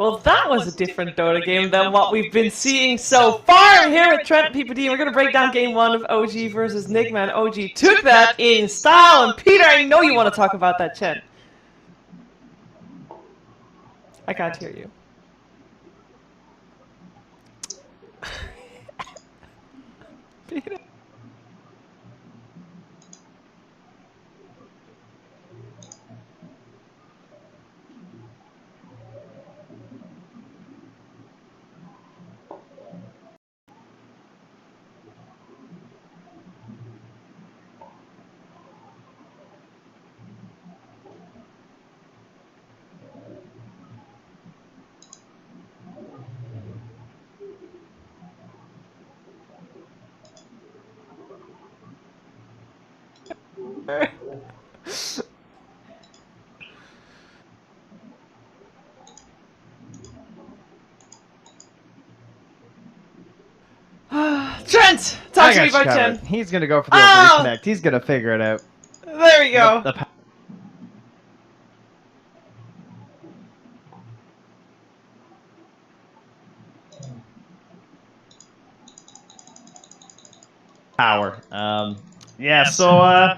Well, that was a different Dota game than what we've been seeing so far here at Trent PPD. We're going to break down game 1 of OG versus Nigma, and OG took that in style. And Peter, I know you want to talk about that, Chen. I can't hear you. Peter. Trent! Talk to me about Chen. He's gonna go for the reconnect. He's gonna figure it out. There we go. Power. Yeah, so,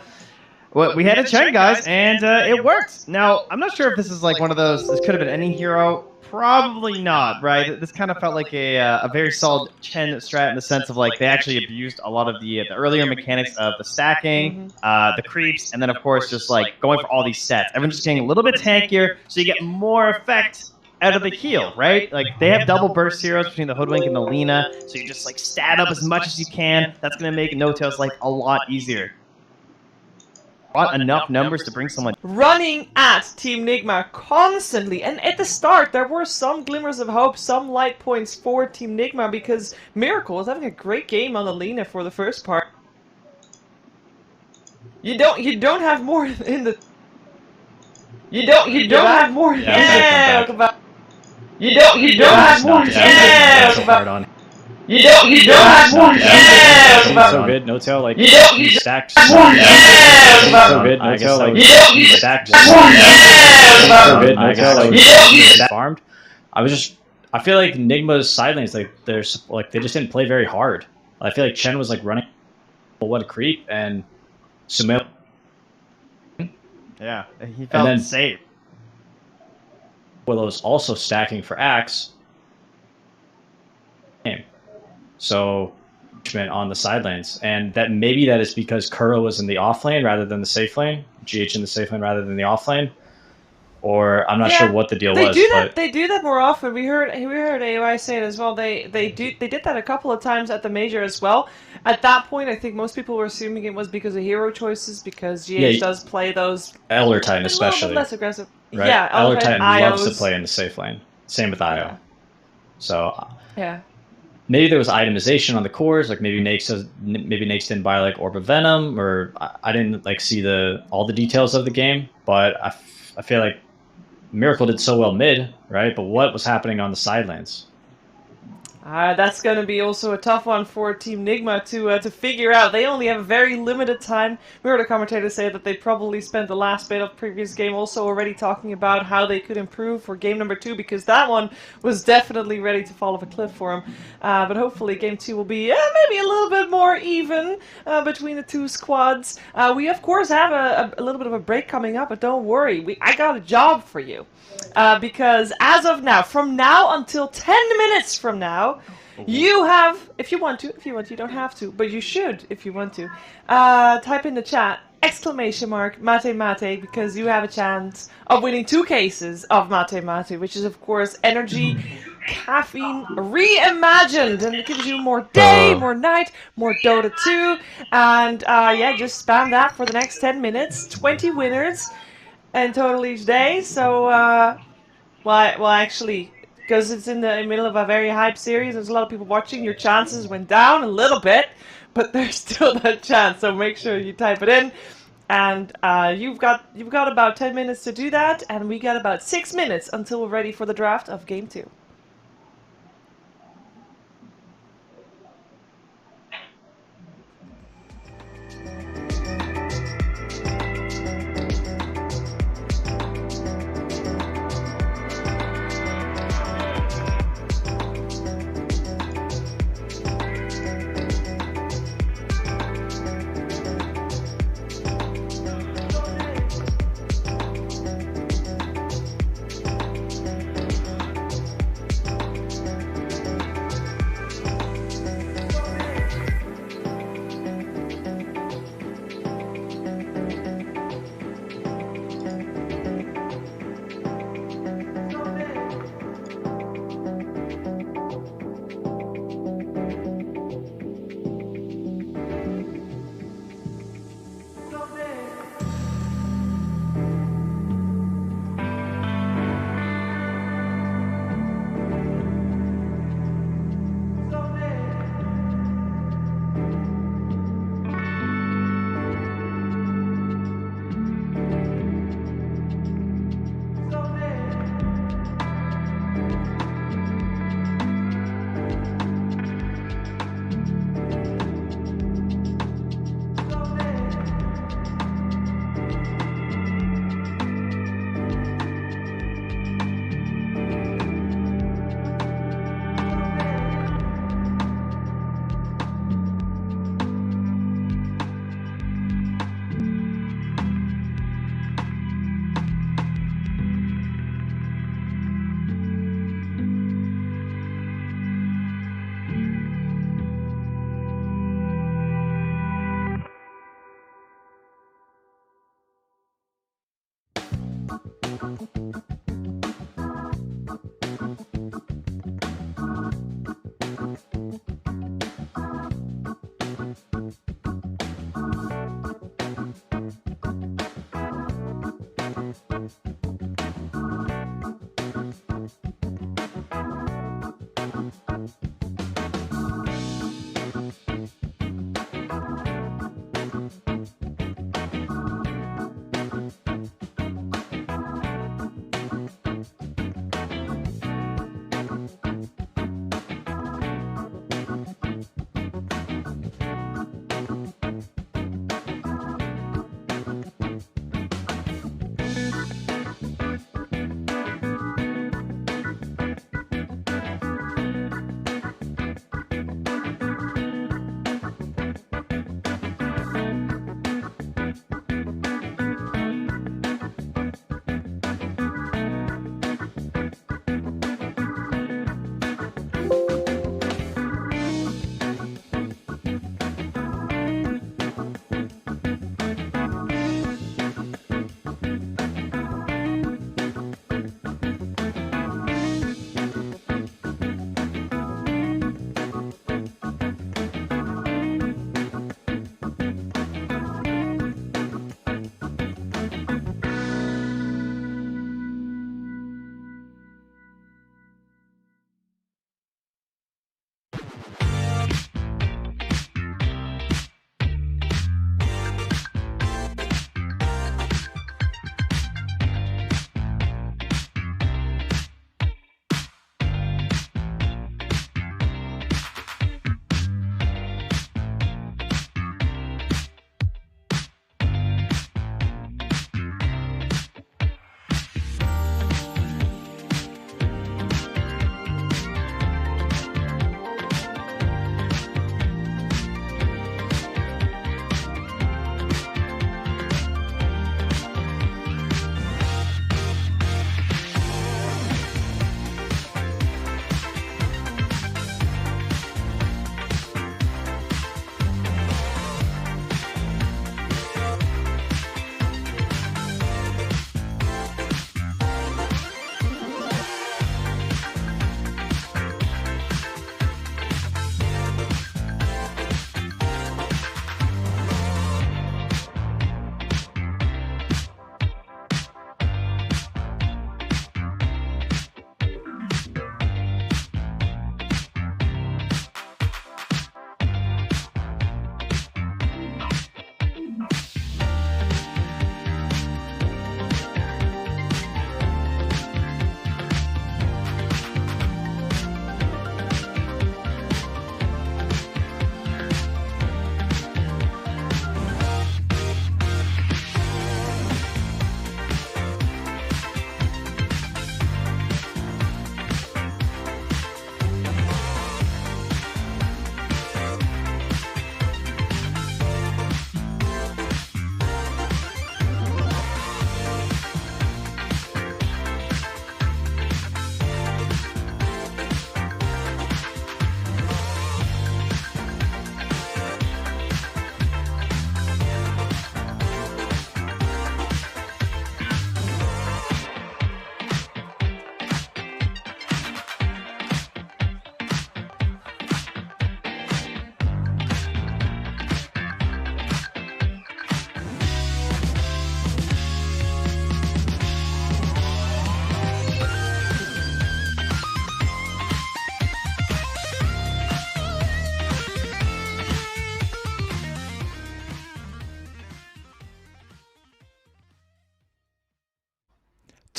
we had a Chen, guys, and it worked. Now, I'm not sure if this is like one of those, this could have been any hero. Probably not, right? This kind of felt like a very solid Chen strat in the sense of like they actually abused a lot of the earlier mechanics of the stacking, the creeps, and then of course just like going for all these sets. Everyone's just getting a little bit tankier, so you get more effect out of the heal, right? Like they have double burst heroes between the Hoodwink and the Lina, so you just like stat up as much as you can. That's gonna make no-tails like a lot easier. Enough numbers to bring someone running at Team Nigma constantly, and at the start there were some glimmers of hope, some light points for Team Nigma because Miracle was having a great game on the Lina for the first part. You don't have more in the you don't have more you don't have more you don't have more so good, no tail, like he stacked so good, no tail, like he stacked so good, no tail, like he farmed. I feel like Nigma's side lanes, like they just didn't play very hard. I feel like Chen was like running what a creep, and Sumail, yeah, he felt safe. Willow's also stacking for Axe. So on the side lanes, and that maybe that is because Kuro was in the off lane rather than the safe lane, GH in the safe lane rather than the off lane, or I'm not sure what the deal was. They do that more often. We heard AOI say it as well. They did that a couple of times at the major as well. At that point, I think most people were assuming it was because of hero choices, because GH does play those Elder Titan especially, a little bit less aggressive. Right? Yeah, Elder Titan loves to IOs. play in the safe lane. Same with IO. So yeah. Maybe there was itemization on the cores, like maybe Nakes didn't buy like Orb of Venom, or I didn't like see all the details of the game, but I feel like Miracle did so well mid, right? But what was happening on the side lanes? That's going to be also a tough one for Team Nigma to figure out. They only have a very limited time. We heard a commentator say that they probably spent the last bit of previous game also already talking about how they could improve for game number 2, because that one was definitely ready to fall off a cliff for them. But hopefully game 2 will be maybe a little bit more even between the two squads. We of course have a little bit of a break coming up, but don't worry, I got a job for you. Because as of now, from now until 10 minutes from now, you have, if you want to, you don't have to, but you should if you want to, type in the chat, !mate mate, because you have a chance of winning 2 cases of mate mate, which is of course energy, caffeine reimagined, and it gives you more day, more night, more Dota 2, and yeah, just spam that for the next 10 minutes, 20 winners in total each day. So well actually, because it's in the middle of a very hype series, there's a lot of people watching, your chances went down a little bit, but there's still that chance, so make sure you type it in. And you've got about 10 minutes to do that, and we got about 6 minutes until we're ready for the draft of game 2.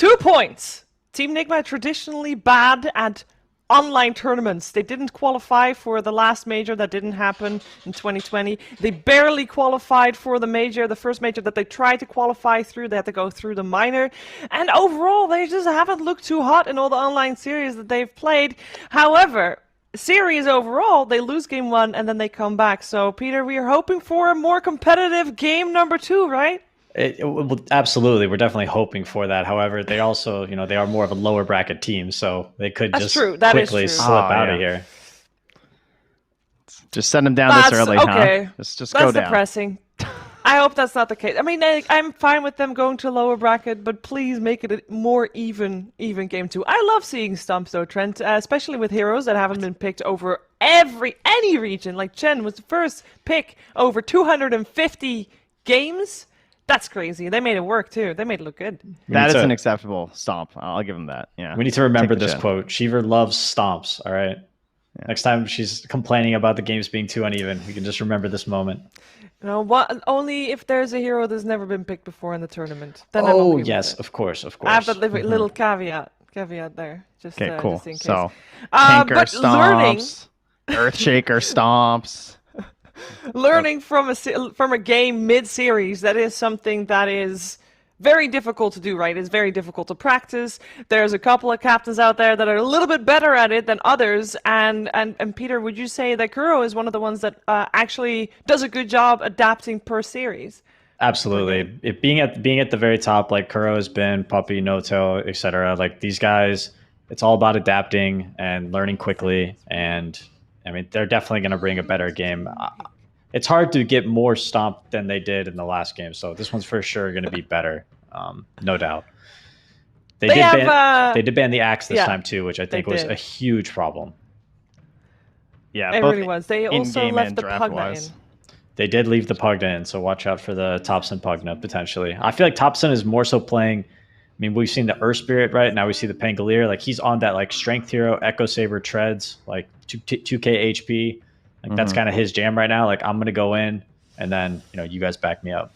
2 points! Team Nigma traditionally bad at online tournaments. They didn't qualify for the last major that didn't happen in 2020. They barely qualified for the major, the first major that they tried to qualify through. They had to go through the minor. And overall, they just haven't looked too hot in all the online series that they've played. However, series overall, they lose game 1 and then they come back. So, Peter, we are hoping for a more competitive game number 2, right? Well, absolutely, we're definitely hoping for that. However, they also, they are more of a lower bracket team, so they could quickly slip out of here. Just send them down this early, okay. huh? Just That's go down. Depressing. I hope that's not the case. I mean, I'm fine with them going to a lower bracket, but please make it a more even game too. I love seeing stumps though, Trent, especially with heroes that haven't been picked over any region. Like Chen was the first pick over 250 games. That's crazy. They made it work too. They made it look good. That is an acceptable stomp. I'll give them that. Yeah. We need to remember this quote. Cheever loves stomps. All right. Yeah. Next time she's complaining about the games being too uneven, we can just remember this moment. Only if there's a hero that's never been picked before in the tournament. Then oh, yes, of course. I have that little caveat there. Just, okay, cool. Just in case. So, Tinker but stomps, Earthshaker stomps. Learning from a game mid-series, that is something that is very difficult to do, right? It's very difficult to practice. There's a couple of captains out there that are a little bit better at it than others. And Peter, would you say that Kuro is one of the ones that actually does a good job adapting per series? Absolutely. Being at the very top, like Kuro has been, Puppy, Noto, etc. Like these guys, it's all about adapting and learning quickly. And I mean, they're definitely going to bring a better game. It's hard to get more stomp than they did in the last game, so this one's for sure going to be better, no doubt. They did ban the axe this time too, which I think was a huge problem. Yeah, it really was. They also left the Pugna in. They did leave the Pugna in, so watch out for the Topson Pugna potentially. I feel like Topson is more so playing. I mean, we've seen the Earth Spirit, right? Now we see the Pangolier. Like he's on that like Strength Hero, Echo Saber treads, like 2k HP. Like that's kind of his jam right now. Like I'm gonna go in, and then you guys back me up.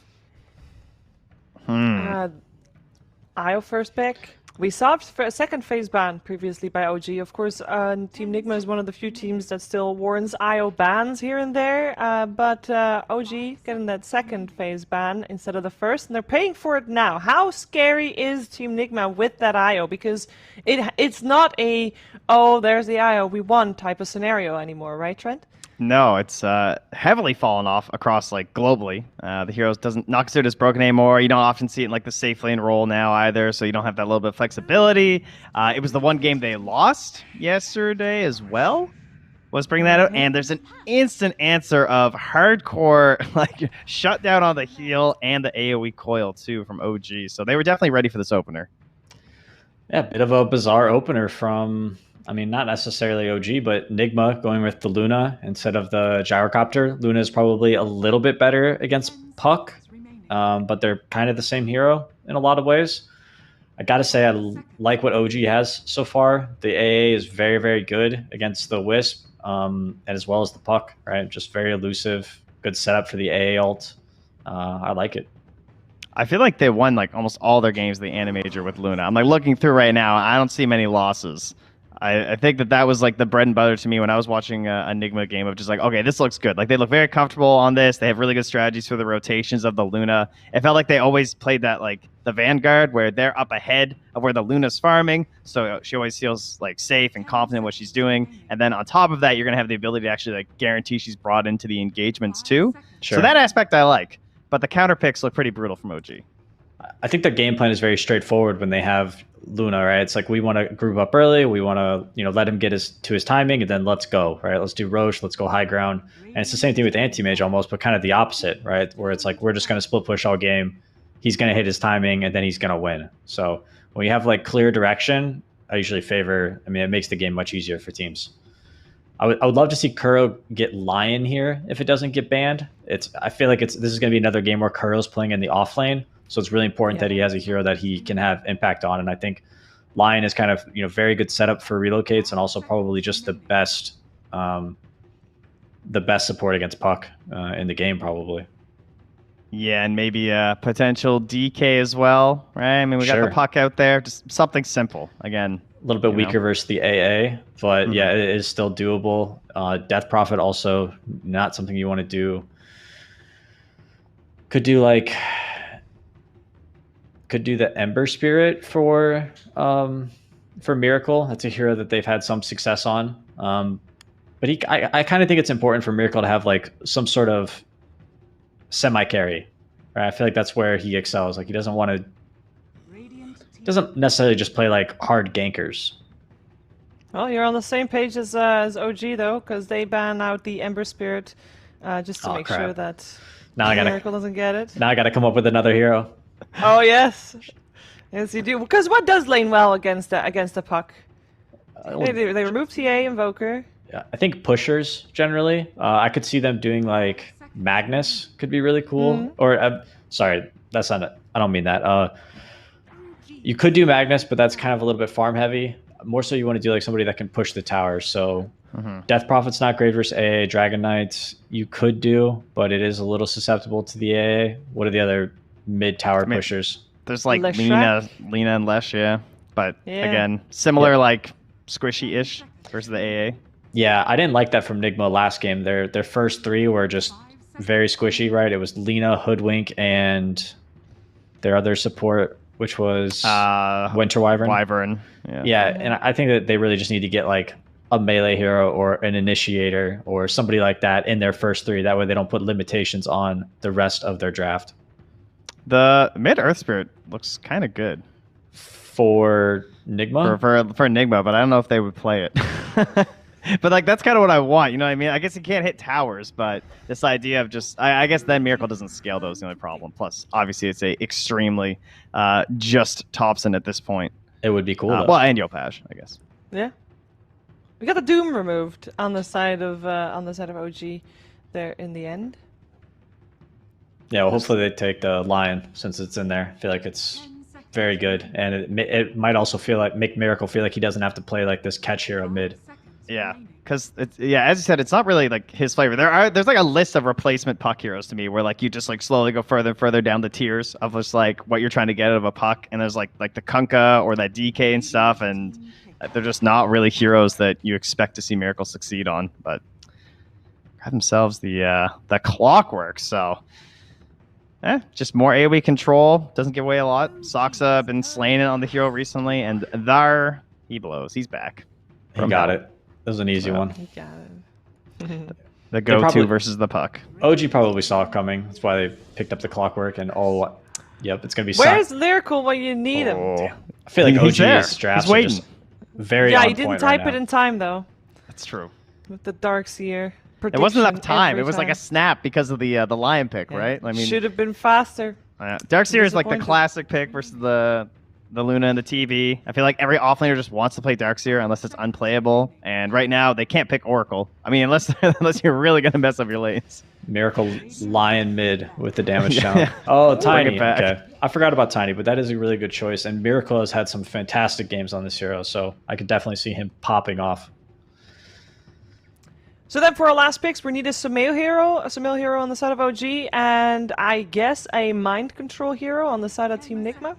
Io first pick. We saw a second phase ban previously by OG. Of course, Team Nigma is one of the few teams that still warrants IO bans here and there. But OG getting that second phase ban instead of the first, and they're paying for it now. How scary is Team Nigma with that IO? Because it's not a, oh, there's the IO, we won type of scenario anymore, right, Trent? No, it's heavily fallen off across like globally. The heroes not considered as broken anymore. You don't often see it in like the safe lane role now either, so you don't have that little bit of flexibility. It was the one game they lost yesterday as well. Was bringing that out, and there's an instant answer of hardcore like shutdown on the heal and the AoE coil too from OG. So they were definitely ready for this opener. Yeah, bit of a bizarre opener from. I mean, not necessarily OG, but Nigma going with the Luna instead of the Gyrocopter. Luna is probably a little bit better against Puck, but they're kind of the same hero in a lot of ways. I got to say, I like what OG has so far. The AA is very, very good against the Wisp, and as well as the Puck, right? Just very elusive, good setup for the AA ult. I like it. I feel like they won like almost all their games of the Animajor with Luna. I'm like looking through right now. I don't see many losses. I think that was like the bread and butter to me when I was watching a Nigma game of just like, okay, this looks good. Like they look very comfortable on this. They have really good strategies for the rotations of the Luna. It felt like they always played that like the Vanguard where they're up ahead of where the Luna's farming. So she always feels like safe and confident in what she's doing. And then on top of that, you're going to have the ability to actually like guarantee she's brought into the engagements too. Sure. So that aspect I like. But the counter picks look pretty brutal from OG. I think their game plan is very straightforward when they have Luna, right? It's like we want to group up early, we want to, let him get to his timing, and then let's go, right? Let's do Roche, let's go high ground. And it's the same thing with Anti-Mage almost, but kind of the opposite, right? Where it's like we're just going to split push all game, he's going to hit his timing, and then he's going to win. So when you have like clear direction, I usually favor, it makes the game much easier for teams. I would love to see Kuro get Lion here if it doesn't get banned. I feel like this is going to be another game where Kuro's playing in the off lane. So it's really important that he has a hero that he can have impact on. And I think Lion is kind of, very good setup for relocates and also probably just the best support against Puck in the game probably. Yeah, and maybe a potential DK as well, right? I mean, we got the Puck out there, just something simple. Again, a little bit weaker versus the AA, but yeah, it is still doable. Death Prophet also not something you want to do. Could do the Ember Spirit for Miracle. That's a hero that they've had some success on. But I kind of think it's important for Miracle to have like some sort of semi-carry. Right? I feel like that's where he excels. Like he doesn't necessarily just play like hard gankers. Well, you're on the same page as OG though, because they ban out the Ember Spirit just to Oh, make crap. sure that Now I gotta Miracle doesn't get it. now I gotta come up with another hero. Oh yes, yes you do. Because what does lane well against a puck? They remove TA Invoker. Yeah, I think pushers generally. I could see them doing like Magnus could be really cool. Mhm. Or sorry, that's not it. I don't mean that. You could do Magnus, but that's kind of a little bit farm heavy. More so, you want to do like somebody that can push the tower. So Death Prophet's not great versus AA. Dragon Knights you could do, but it is a little susceptible to the AA. What are the other mid tower pushers? There's like Leshrac? Lena and Lesh, yeah. But Yeah. again, similar like squishy-ish versus the AA. Yeah, I didn't like that from Nigma last game. Their first three were just very squishy, right? It was Lena, Hoodwink, and their other support, which was Winter Wyvern. Wyvern. Yeah, and I think that they really just need to get like a melee hero or an initiator or somebody like that in their first three. That way they don't put limitations on the rest of their draft. The mid Earth Spirit looks kind of good For Nigma? for Enigma, but I don't know if they would play it. But like that's kind of what I want, you know what I mean? I guess you can't hit towers, but this idea of just I guess then Miracle doesn't scale those, the only problem. Plus, obviously it's a extremely just Thompson at this point. It would be cool. Well, and Yopaj, I guess. Yeah. We got the Doom removed on the side of OG there in the end. Yeah, well, hopefully they take the Lion since it's in there. I feel like it's very good, and it might also make Miracle feel like he doesn't have to play like this catch hero mid. Yeah, because as you said, it's not really like his flavor. There's like a list of replacement puck heroes to me where like you just like slowly go further and further down the tiers of just like what you're trying to get out of a puck, and there's like the Kunkka or that DK and stuff, and they're just not really heroes that you expect to see Miracle succeed on. But have themselves the Clockwork, so just more AoE control, doesn't give away a lot. Soxa been slaying it on the hero recently, and Thar he blows. He's back. He got it. That was an easy one. You got it. The go-to versus the puck. OG probably saw it coming. That's why they picked up the Clockwork and yep, it's gonna be. Where's Lyrical when you need him? Oh, I feel like he's there. OG's drafts He's waiting. are just very. Yeah, on you didn't point type right it now. in time though. That's true. With the Darkseer. It wasn't enough time. Every It was like a snap because of the Lion pick, right? I mean, should have been faster. Darkseer is like the Disappointed. classic pick versus the Luna and the TV. I feel like every offlaner just wants to play Darkseer unless it's unplayable. And right now they can't pick Oracle. I mean, unless you're really gonna mess up your lanes. Miracle Lion mid with the damage Yeah. challenge. Oh, Bring Tiny. it back. Okay, I forgot about Tiny, but that is a really good choice. And Miracle has had some fantastic games on this hero, so I could definitely see him popping off. So then for our last picks, we need a Sumail hero on the side of OG, and I guess a mind control hero on the side of Team Nigma.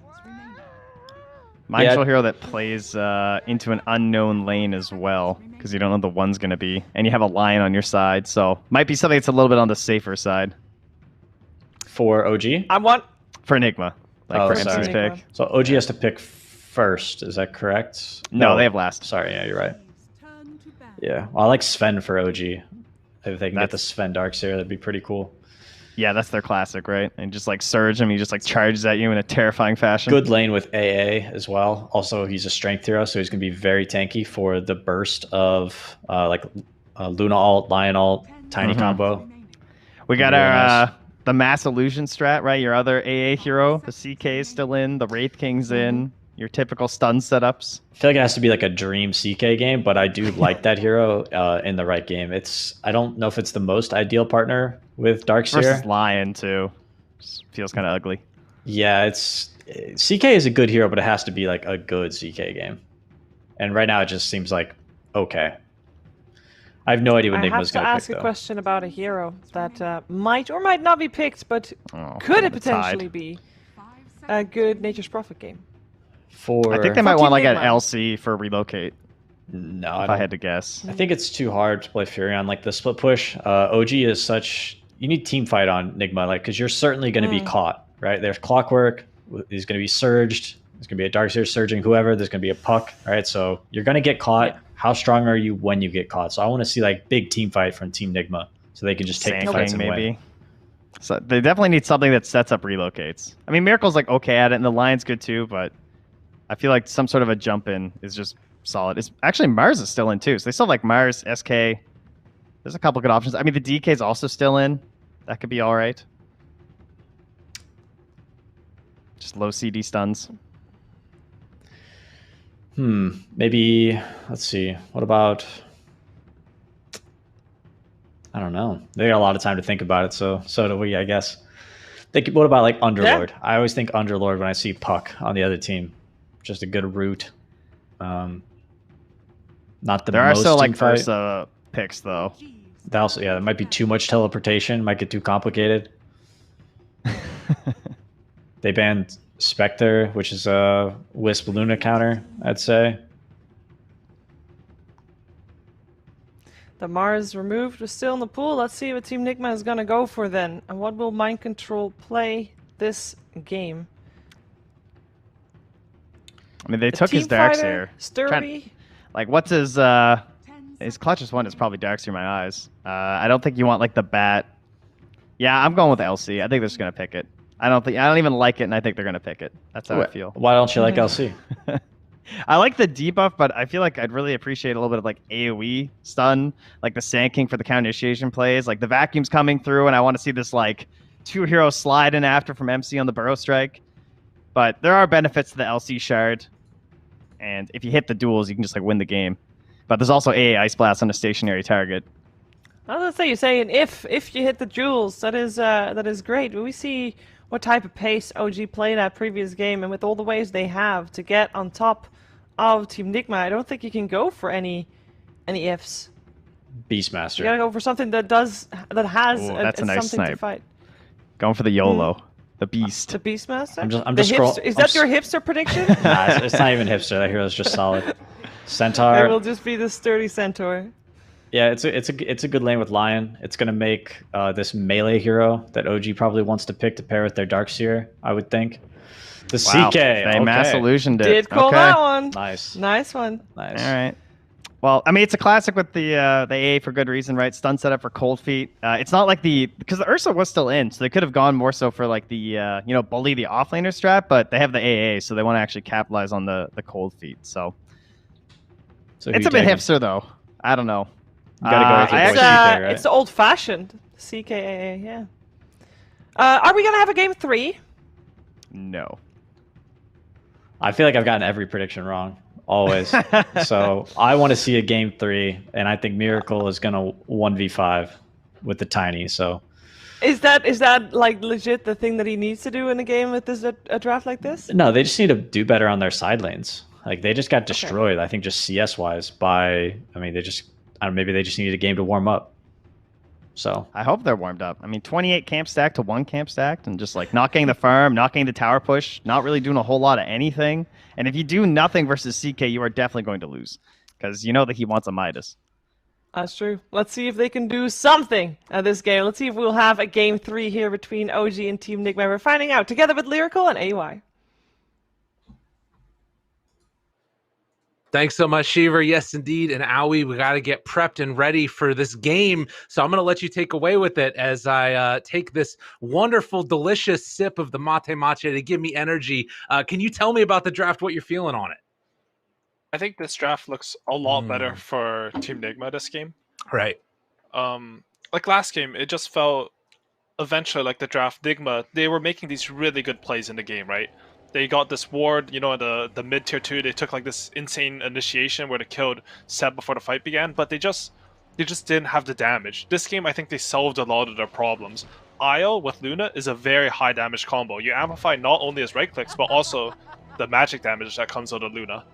Mindful hero that plays into an unknown lane as well, because you don't know the one's going to be. And you have a Lion on your side, so might be something that's a little bit on the safer side. For OG? I want... For Enigma. Oh, for sorry. MC's pick. So OG has to pick first, is that correct? No, they have last. Sorry, yeah, you're right. Yeah, well, I like Sven for OG. If they can get the Sven Darkseer, that'd be pretty cool. Yeah, that's their classic, right? And just like surge him, he just like charges at you in a terrifying fashion. Good lane with AA as well. Also, he's a strength hero, so he's going to be very tanky for the burst of Luna ult, Lion ult, Tiny combo. We got Really our nice. the Mass Illusion strat, right? Your other AA hero. The CK is still in. The Wraith King's in. Your typical stun setups. I feel like it has to be like a dream CK game, but I do like that hero in the right game. I don't know if it's the most ideal partner with Darkseer. Versus Lion, too. Just feels kind of ugly. Yeah, CK is a good hero, but it has to be like a good CK game. And right now it just seems like okay. I have no idea what I have Nigma's to going to pick, ask a though. question about a hero that might or might not be picked, but Oh, could it the Tide. potentially be a good Nature's Prophet game? I think they might Team want like an Nigma. LC for relocate, No, if I had to guess. I think it's too hard to play Fury on like the split push. OG is such you need team fight on Nigma, like because you're certainly going to be caught, right? There's Clockwork. He's going to be surged. There's going to be a Darkseer surging whoever. There's going to be a puck, right? So you're going to get caught. Yeah. How strong are you when you get caught? So I want to see like big team fight from Team Nigma, so they can just take the fights and maybe. win. So they definitely need something that sets up relocates. I mean, Miracle's like okay at it, and the Lion's good too, but I feel like some sort of a jump in is just solid. It's actually Mars is still in too, so they still have like Mars, SK, There's a couple good options. I mean, the DK's also still in. That could be all right. Just low CD stuns. Maybe, let's see. What about... I don't know. They got a lot of time to think about it, so do we, I guess. What about like Underlord? Yeah. I always think Underlord when I see Puck on the other team. Just a good route. Not the there most are still like Versa picks though. That also, yeah, that might be too much teleportation. Might get too complicated. They banned Spectre, which is a Wisp Luna counter, I'd say. The Mars removed was still in the pool. Let's see what Team Nigma is going to go for then. And what will Mind Control play this game? I mean, they took his Darkseer. Sturdy. Like, what's his clutchest one is probably Darkseer in my eyes. I don't think you want, like, the bat. Yeah, I'm going with LC. I think they're just going to pick it. I don't even like it, and I think they're going to pick it. That's how I feel. Why don't you like LC? I like the debuff, but I feel like I'd really appreciate a little bit of like AoE stun, like the Sand King for the counter initiation plays. Like the vacuum's coming through, and I want to see this like 2-hero slide in after from MC on the Burrow Strike. But there are benefits to the LC shard, and if you hit the duels, you can just like win the game. But there's also AA Ice Blast on a stationary target. I was gonna say, you're saying if you hit the jewels, that is great. We see what type of pace OG played that previous game, and with all the ways they have to get on top of Team Nigma, I don't think you can go for any ifs. Beastmaster. You gotta go for something that has that's a nice something snipe. to fight. Going for the YOLO, the Beast. The Beastmaster. I'm just scrolling. Is that your hipster prediction? Nah, it's not even hipster. That hero's just solid. Centaur. It will just be the sturdy Centaur. Yeah, it's a good lane with Lion. It's gonna make this melee hero that OG probably wants to pick to pair with their Darkseer, I would think. The wow. CK. They mass illusioned it. Did call that one. Nice. Nice one. Nice. All right. Well, I mean, it's a classic with the AA for good reason, right? Stun setup for Cold Feet. It's not like because the Ursa was still in, so they could have gone more so for like the bully the offlaner strat, but they have the AA, so they want to actually capitalize on the Cold Feet. So it's a bit hipster though. I don't know. You gotta go with your boy CK, right? It's the old-fashioned CKAA, yeah. Are we gonna have a game 3? No. I feel like I've gotten every prediction wrong, always. So I want to see a game 3, and I think Miracle is gonna 1v5 with the Tiny. So is that like legit the thing that he needs to do in a game with a draft like this? No, they just need to do better on their side lanes. Like they just got destroyed. I think just CS wise by. I mean, maybe they just needed a game to warm up. So I hope they're warmed up. I mean, 28 camp stacked to 1 camp stacked, and just like not getting the farm, not getting the tower push, not really doing a whole lot of anything. And if you do nothing versus CK, you are definitely going to lose because you know that he wants a Midas. That's true. Let's see if they can do something at this game. Let's see if we'll have a game 3 here between OG and Team Nigma. We're finding out together with Lyrical and AY. Thanks so much, Shiver. Yes, indeed. And Owie, we got to get prepped and ready for this game. So I'm going to let you take away with it as I take this wonderful, delicious sip of the mate matcha to give me energy. Can you tell me about the draft, what you're feeling on it? I think this draft looks a lot better for Team Nigma this game. Right. Like last game, it just felt eventually like the draft Nigma, they were making these really good plays in the game, right? They got this ward, in the mid tier 2. They took like this insane initiation where they killed Seb before the fight began, but they just didn't have the damage. This game, I think they solved a lot of their problems. Isle with Luna is a very high damage combo. You amplify not only his right clicks, but also the magic damage that comes out of Luna.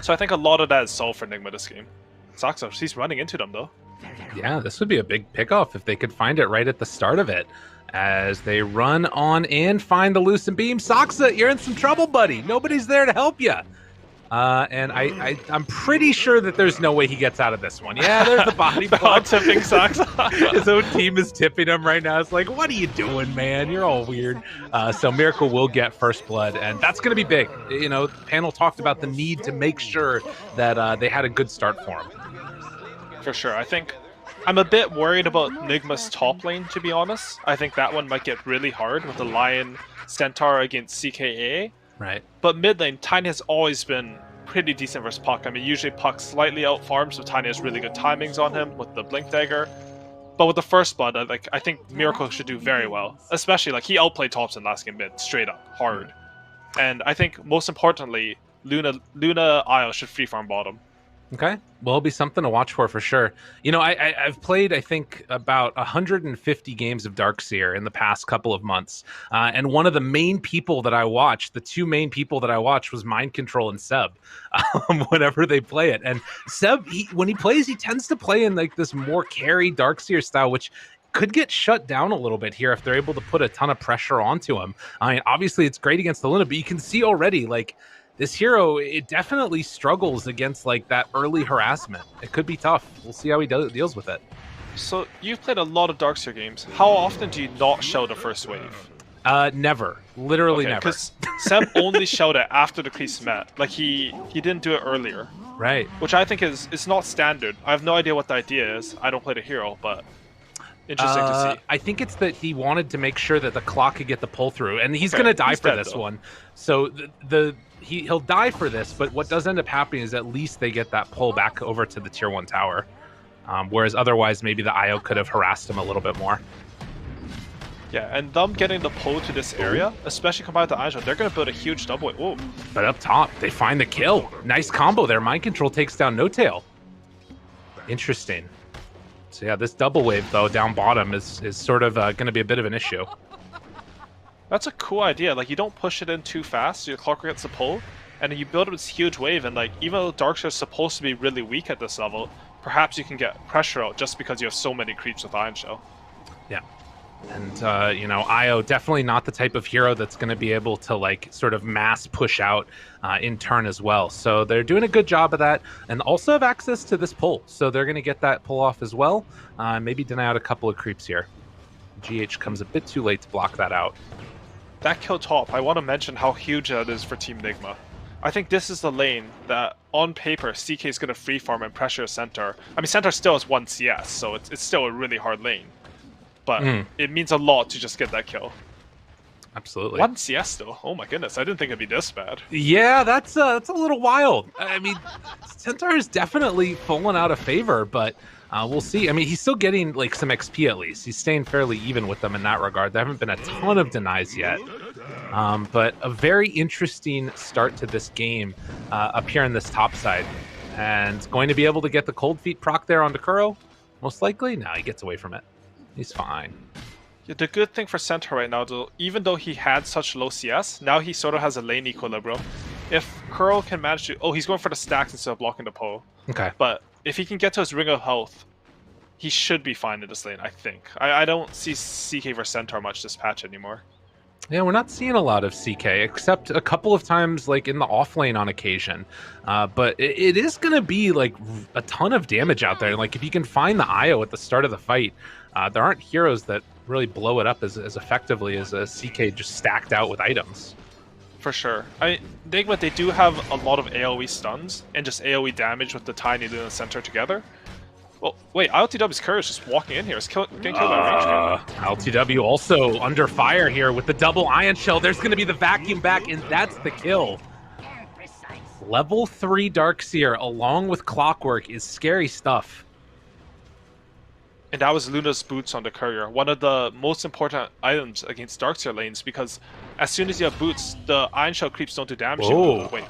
So I think a lot of that is solved for Nigma this game. Saxa, he's running into them though. Yeah, this would be a big pickoff if they could find it right at the start of it. As they run on in, find the Lucent Beam. Saxa, you're in some trouble, buddy. Nobody's there to help you. And I'm pretty sure that there's no way he gets out of this one. Yeah, there's the body block. Tipping Saxa. His own team is tipping him right now. It's like, what are you doing, man? You're all weird. So Miracle will get first blood, and that's going to be big. The panel talked about the need to make sure that they had a good start for him. For sure. I think I'm a bit worried about Nigma's top lane, to be honest. I think that one might get really hard with the Lion Centaur against CKA. Right. But mid lane, Tiny has always been pretty decent versus Puck. I mean, usually Puck slightly out farms, so Tiny has really good timings on him with the Blink Dagger. But with the First Blood, I think Miracle should do very well. Especially, like, he outplayed Thompson last game mid, straight up, hard. And I think, most importantly, Luna Io should free farm bottom. Okay, well, it'll be something to watch for sure. You know, I've played, I think, about 150 games of Darkseer in the past couple of months. And one of the main people that I watched, the two main people that I watched was Mind Control and Seb whenever they play it. And Seb, when he plays, he tends to play in like this more carry Darkseer style, which could get shut down a little bit here if they're able to put a ton of pressure onto him. I mean, obviously, it's great against the Luna, but you can see already, like, this hero, it definitely struggles against like that early harassment. It could be tough. We'll see how he deals with it. So you've played a lot of Darkseer games. How often do you not shell the first wave? Never. Literally never. Because Seb only shelled it after the crease met. Like he didn't do it earlier. Right. Which I think is not standard. I have no idea what the idea is. I don't play the hero, but interesting to see. I think it's that he wanted to make sure that the clock could get the pull through, and he's going to die for this one. So he'll die for this, but what does end up happening is at least they get that pull back over to the tier 1 tower. Whereas otherwise, maybe the IO could have harassed him a little bit more. Yeah, and them getting the pull to this area, especially combined with the Anjo, they're going to build a huge double wave. Whoa. But up top, they find the kill. Nice combo there. Mind Control takes down No Tail. Interesting. So yeah, this double wave, though, down bottom is sort of going to be a bit of an issue. That's a cool idea. Like, you don't push it in too fast, so your Clockwork gets the pull, and then you build up this huge wave, and like, even though Darkseer is supposed to be really weak at this level, perhaps you can get pressure out just because you have so many creeps with Iron Shell. Yeah. And, you know, Io, definitely not the type of hero that's going to be able to, like, sort of mass push out in turn as well. So they're doing a good job of that, and also have access to this pull. So they're going to get that pull off as well. Maybe deny out a couple of creeps here. GH comes a bit too late to block that out. That kill top, I want to mention how huge that is for Team Nigma. I think this is the lane that, on paper, CK is going to free farm and pressure Centaur. I mean, Centaur still has 1 CS, so it's still a really hard lane. But it means a lot to just get that kill. Absolutely. 1 CS though. Oh my goodness, I didn't think it'd be this bad. Yeah, that's a little wild. I mean, Centaur is definitely fallen out of favor, but we'll see. I mean, he's still getting like some XP at least. He's staying fairly even with them in that regard. There haven't been a ton of denies yet. But a very interesting start to this game up here in this top side. And going to be able to get the cold feet proc there onto Kuro? Most likely? No, he gets away from it. He's fine. Yeah, the good thing for Centaur right now, though, even though he had such low CS, now he sort of has a lane equilibrium. If Curl can manage to... Oh, he's going for the stacks instead of blocking the pole. Okay. But if he can get to his ring of health, he should be fine in this lane, I think. I don't see CK versus Centaur much this patch anymore. Yeah, we're not seeing a lot of CK, except a couple of times, like, in the off lane on occasion. But it is going to be, like, a ton of damage out there. Like, if you can find the IO at the start of the fight, there aren't heroes that really blow it up as effectively as a CK just stacked out with items. For sure. Nigma, they do have a lot of AoE stuns and just AoE damage with the Tiny Luna Centaur together. Well, wait, ILTW's Courage just walking in here. Is getting killed by range. ILTW also under fire here with the double Ion Shell. There's going to be the vacuum back, and that's the kill. Level 3 Darkseer along with Clockwork is scary stuff. And that was Luna's boots on the courier. One of the most important items against Darkseer lanes, because as soon as you have boots, the Iron Shell creeps don't do damage. Whoa. Wait,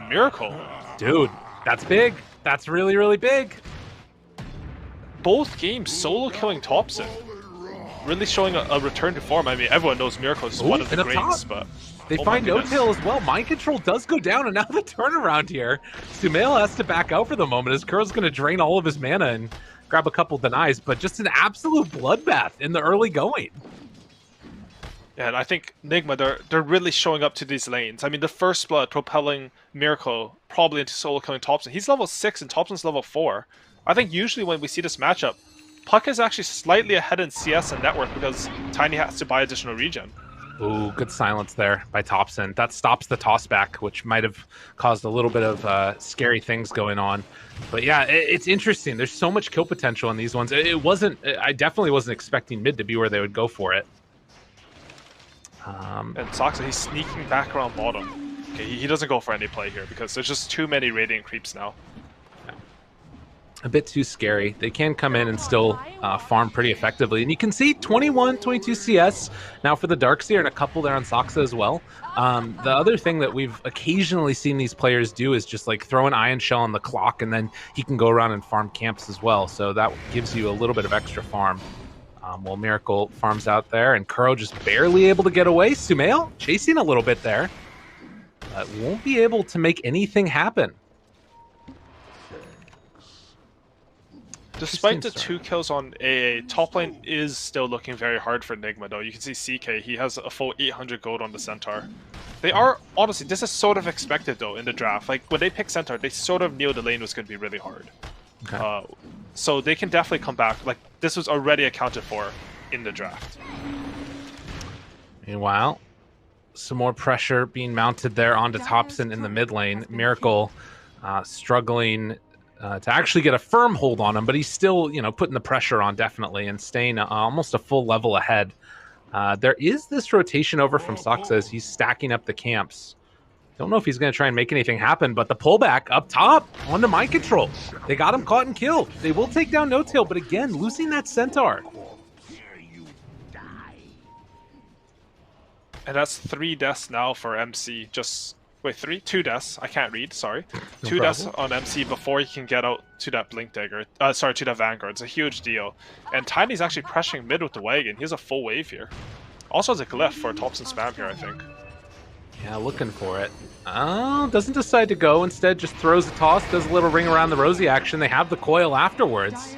Miracle? Dude, that's big. That's really, really big. Both games solo killing Thompson. Really showing a return to form. I mean, everyone knows Miracle is one of the greats, but... They find No Tail as well. Mind Control does go down, and now the turnaround here. Sumail has to back out for the moment as Kurl's going to drain all of his mana and grab a couple denies, but just an absolute bloodbath in the early going. Yeah, and I think Nigma, they're really showing up to these lanes. I mean, the First Blood propelling Miracle probably into solo killing Thompson. He's level 6 and Thompson's level 4. I think usually when we see this matchup, Puck is actually slightly ahead in CS and net worth because Tiny has to buy additional regen. Ooh, good silence there by Thompson. That stops the tossback, which might have caused a little bit of scary things going on. But yeah, it's interesting. There's so much kill potential in these ones. I definitely wasn't expecting mid to be where they would go for it. And Soxa, he's sneaking back around bottom. Okay, he doesn't go for any play here because there's just too many Radiant creeps now. A bit too scary. They can come in and still farm pretty effectively. And you can see 21, 22 CS now for the Darkseer and a couple there on Saksa as well. The other thing that we've occasionally seen these players do is just like throw an Ion Shell on the clock and then he can go around and farm camps as well. So that gives you a little bit of extra farm. While Miracle farms out there and Kuro just barely able to get away. Sumail chasing a little bit there. But won't be able to make anything happen. Despite the 2 kills on AA, top lane is still looking very hard for Nigma though. You can see CK, he has a full 800 gold on the Centaur. They are, honestly, this is sort of expected though in the draft. Like when they picked Centaur, they sort of knew the lane was going to be really hard. Okay. So they can definitely come back. Like this was already accounted for in the draft. Meanwhile, some more pressure being mounted there onto Thompson in the mid lane. Miracle struggling to actually get a firm hold on him, but he's still, putting the pressure on definitely and staying almost a full level ahead. There is this rotation over from Saksa as he's stacking up the camps. Don't know if he's going to try and make anything happen, but the pullback up top onto mind control. They got him caught and killed. They will take down No Tail, but again, losing that Centaur. And that's 3 deaths now for MC. Wait, 3? 2 deaths. I can't read, sorry. 2 deaths on MC before he can get out to that Blink Dagger. Sorry, to that Vanguard. It's a huge deal. And Tiny's actually pressuring mid with the wagon. He has a full wave here. Also has a glyph for Thompson spam here, I think. Yeah, looking for it. Oh, doesn't decide to go. Instead, just throws a toss, does a little ring around the Rosie action. They have the coil afterwards.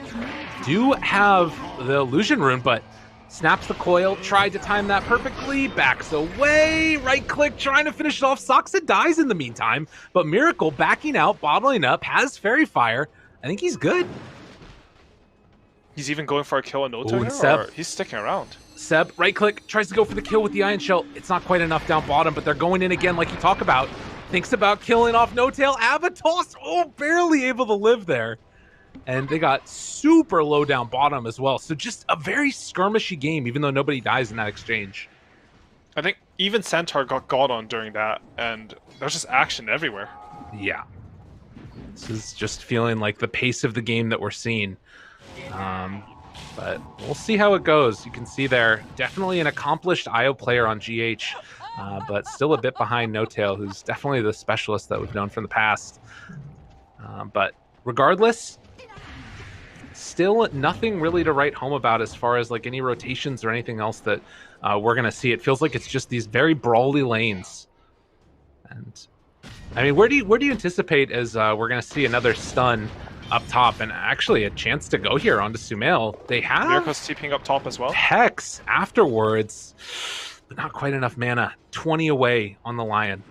Do have the illusion rune, but snaps the coil, tried to time that perfectly, backs away, right click, trying to finish it off. Saksa dies in the meantime, but Miracle backing out, bottling up, has Fairy Fire. I think he's good. He's even going for a kill on No Tail and here, Seb. or he's sticking around? Seb, right click, tries to go for the kill with the Ion Shell. It's not quite enough down bottom, but they're going in again like you talk about. Thinks about killing off No Tail. Avatos, barely able to live there. And they got super low down bottom as well. So just a very skirmishy game, even though nobody dies in that exchange. I think even Centaur got God on during that, and there's just action everywhere. Yeah. This is just feeling like the pace of the game that we're seeing. But we'll see how it goes. You can see there, definitely an accomplished IO player on GH, but still a bit behind No Tail, who's definitely the specialist that we've known from the past. But regardless, still nothing really to write home about as far as like any rotations or anything else that we're going to see. It feels like it's just these very brawly lanes. And I mean, where do you anticipate as we're going to see another stun up top and actually a chance to go here onto Sumail? They have Miracle's TPing up top as well. Hex afterwards, but not quite enough mana. 20 away on the Lion.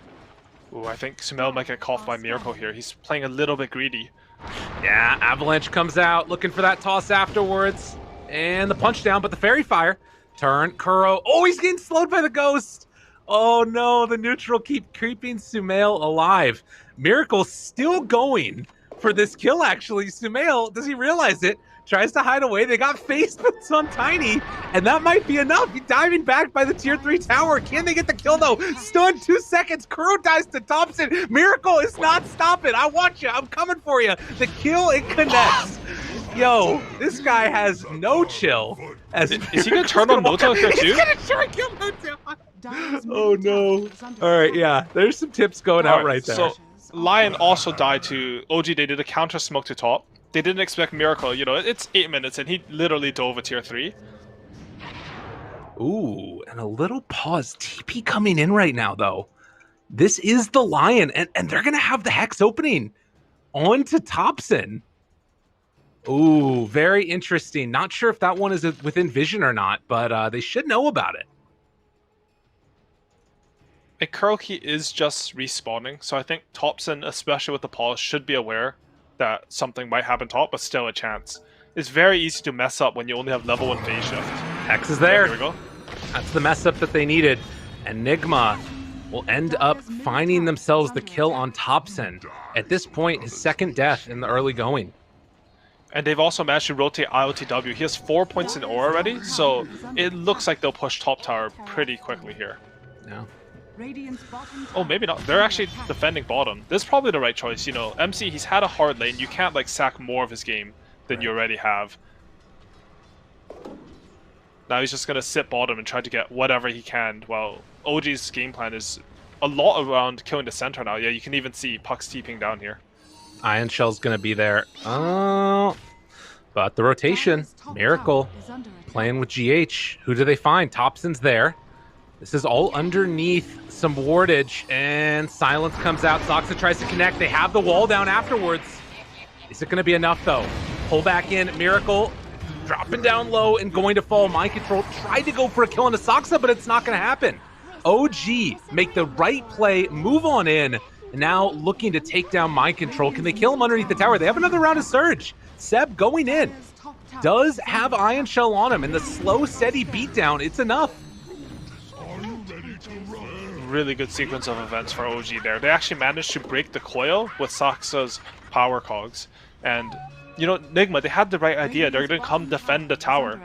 Ooh, I think Sumail might get caught by Miracle here. He's playing a little bit greedy. Yeah, Avalanche comes out looking for that toss afterwards. And the punch down, but the Fairy Fire. Turn, Kuro. Oh, he's getting slowed by the Ghost. Oh no, the neutral keep creeping Sumail alive. Miracle still going for this kill, actually. Sumail, does he realize it? Tries to hide away. They got face boots on Tiny, and that might be enough. He's diving back by the tier 3 tower. Can they get the kill, though? Stun, 2 seconds. Kuro dies to Thompson. Miracle is not stopping. I want you. I'm coming for you. The kill, it connects. Yo, this guy has no chill. Is he going to turn on No Tail here, too? He's going to try and kill No Tail. Oh, no. All right, yeah. There's some tips going out right there. So, Lion also died to OG. They did a counter smoke to top. They didn't expect Miracle. It's 8 minutes, and he literally dove a tier 3. Ooh, and a little pause. TP coming in right now, though. This is the Lion, and they're going to have the Hex opening onto Thompson. Ooh, very interesting. Not sure if that one is within vision or not, but they should know about it. A curl key is just respawning, so I think Thompson, especially with the pause, should be aware that something might happen top, but still a chance. It's very easy to mess up when you only have level 1 phase shift. Hex is there. Here we go. That's the mess up that they needed. Enigma will end up finding themselves the kill on Thompson. At this point, his second death in the early going. And they've also managed to rotate IOTW. He has 4 points in ore already, so it looks like they'll push top tower pretty quickly here. Yeah. Oh, maybe not. They're actually defending bottom. This is probably the right choice. You know, MC, he's had a hard lane. You can't like sack more of his game than you already have. Now he's just gonna sit bottom and try to get whatever he can. While OG's game plan is a lot around killing the center now. Yeah, you can even see Puck's TPing down here. Iron Shell's gonna be there. Oh, but the rotation, Miracle playing with GH. Who do they find? Thompson's there. This is all underneath some wardage, and Silence comes out. Soxa tries to connect. They have the wall down afterwards. Is it going to be enough, though? Pull back in. Miracle dropping down low and going to fall. Mind Control tried to go for a kill on the Soxa, but it's not going to happen. OG make the right play, move on in, and now looking to take down Mind Control. Can they kill him underneath the tower? They have another round of Surge. Seb going in. Does have Iron Shell on him, and the slow, steady beatdown, it's enough. Really good sequence of events for OG there. They actually managed to break the coil with Soxa's power cogs. And, you know, Nigma, they had the right idea. They're going to come defend the tower.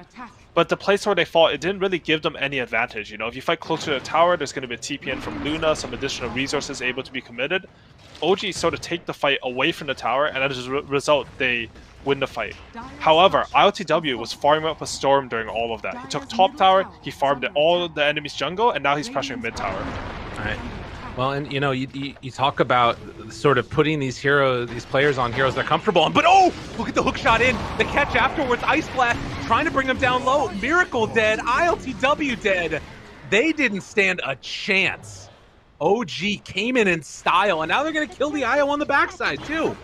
But the place where they fought, it didn't really give them any advantage. You know, if you fight closer to the tower, there's going to be a TPN from Luna, some additional resources able to be committed. OG sort of take the fight away from the tower, and as a result, they win the fight. However, ILTW was farming up a Storm during all of that. He took top tower, he farmed all the enemy's jungle, and now he's pressuring mid tower. All right. Well, and you know, you talk about sort of putting these players on heroes they're comfortable on, but oh, look at the hook shot in, the catch afterwards, Ice Blast, trying to bring them down low. Miracle dead, ILTW dead. They didn't stand a chance. OG came in style, and now they're gonna kill the IO on the backside too.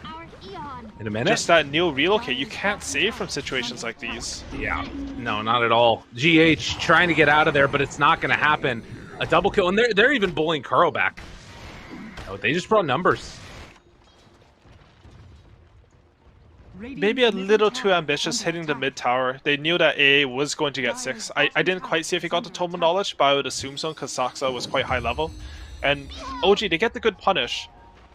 In a minute. Just that Neil relocate, you can't save from situations like these. Yeah, no, not at all. GH trying to get out of there, but it's not gonna happen. A double kill, and they're even bullying Kuro back. Oh, they just brought numbers. Maybe a little too ambitious hitting the mid tower. They knew that AA was going to get 6. I didn't quite see if he got the Tomo knowledge, but I would assume so because Soxa was quite high level. And OG, they get the good punish.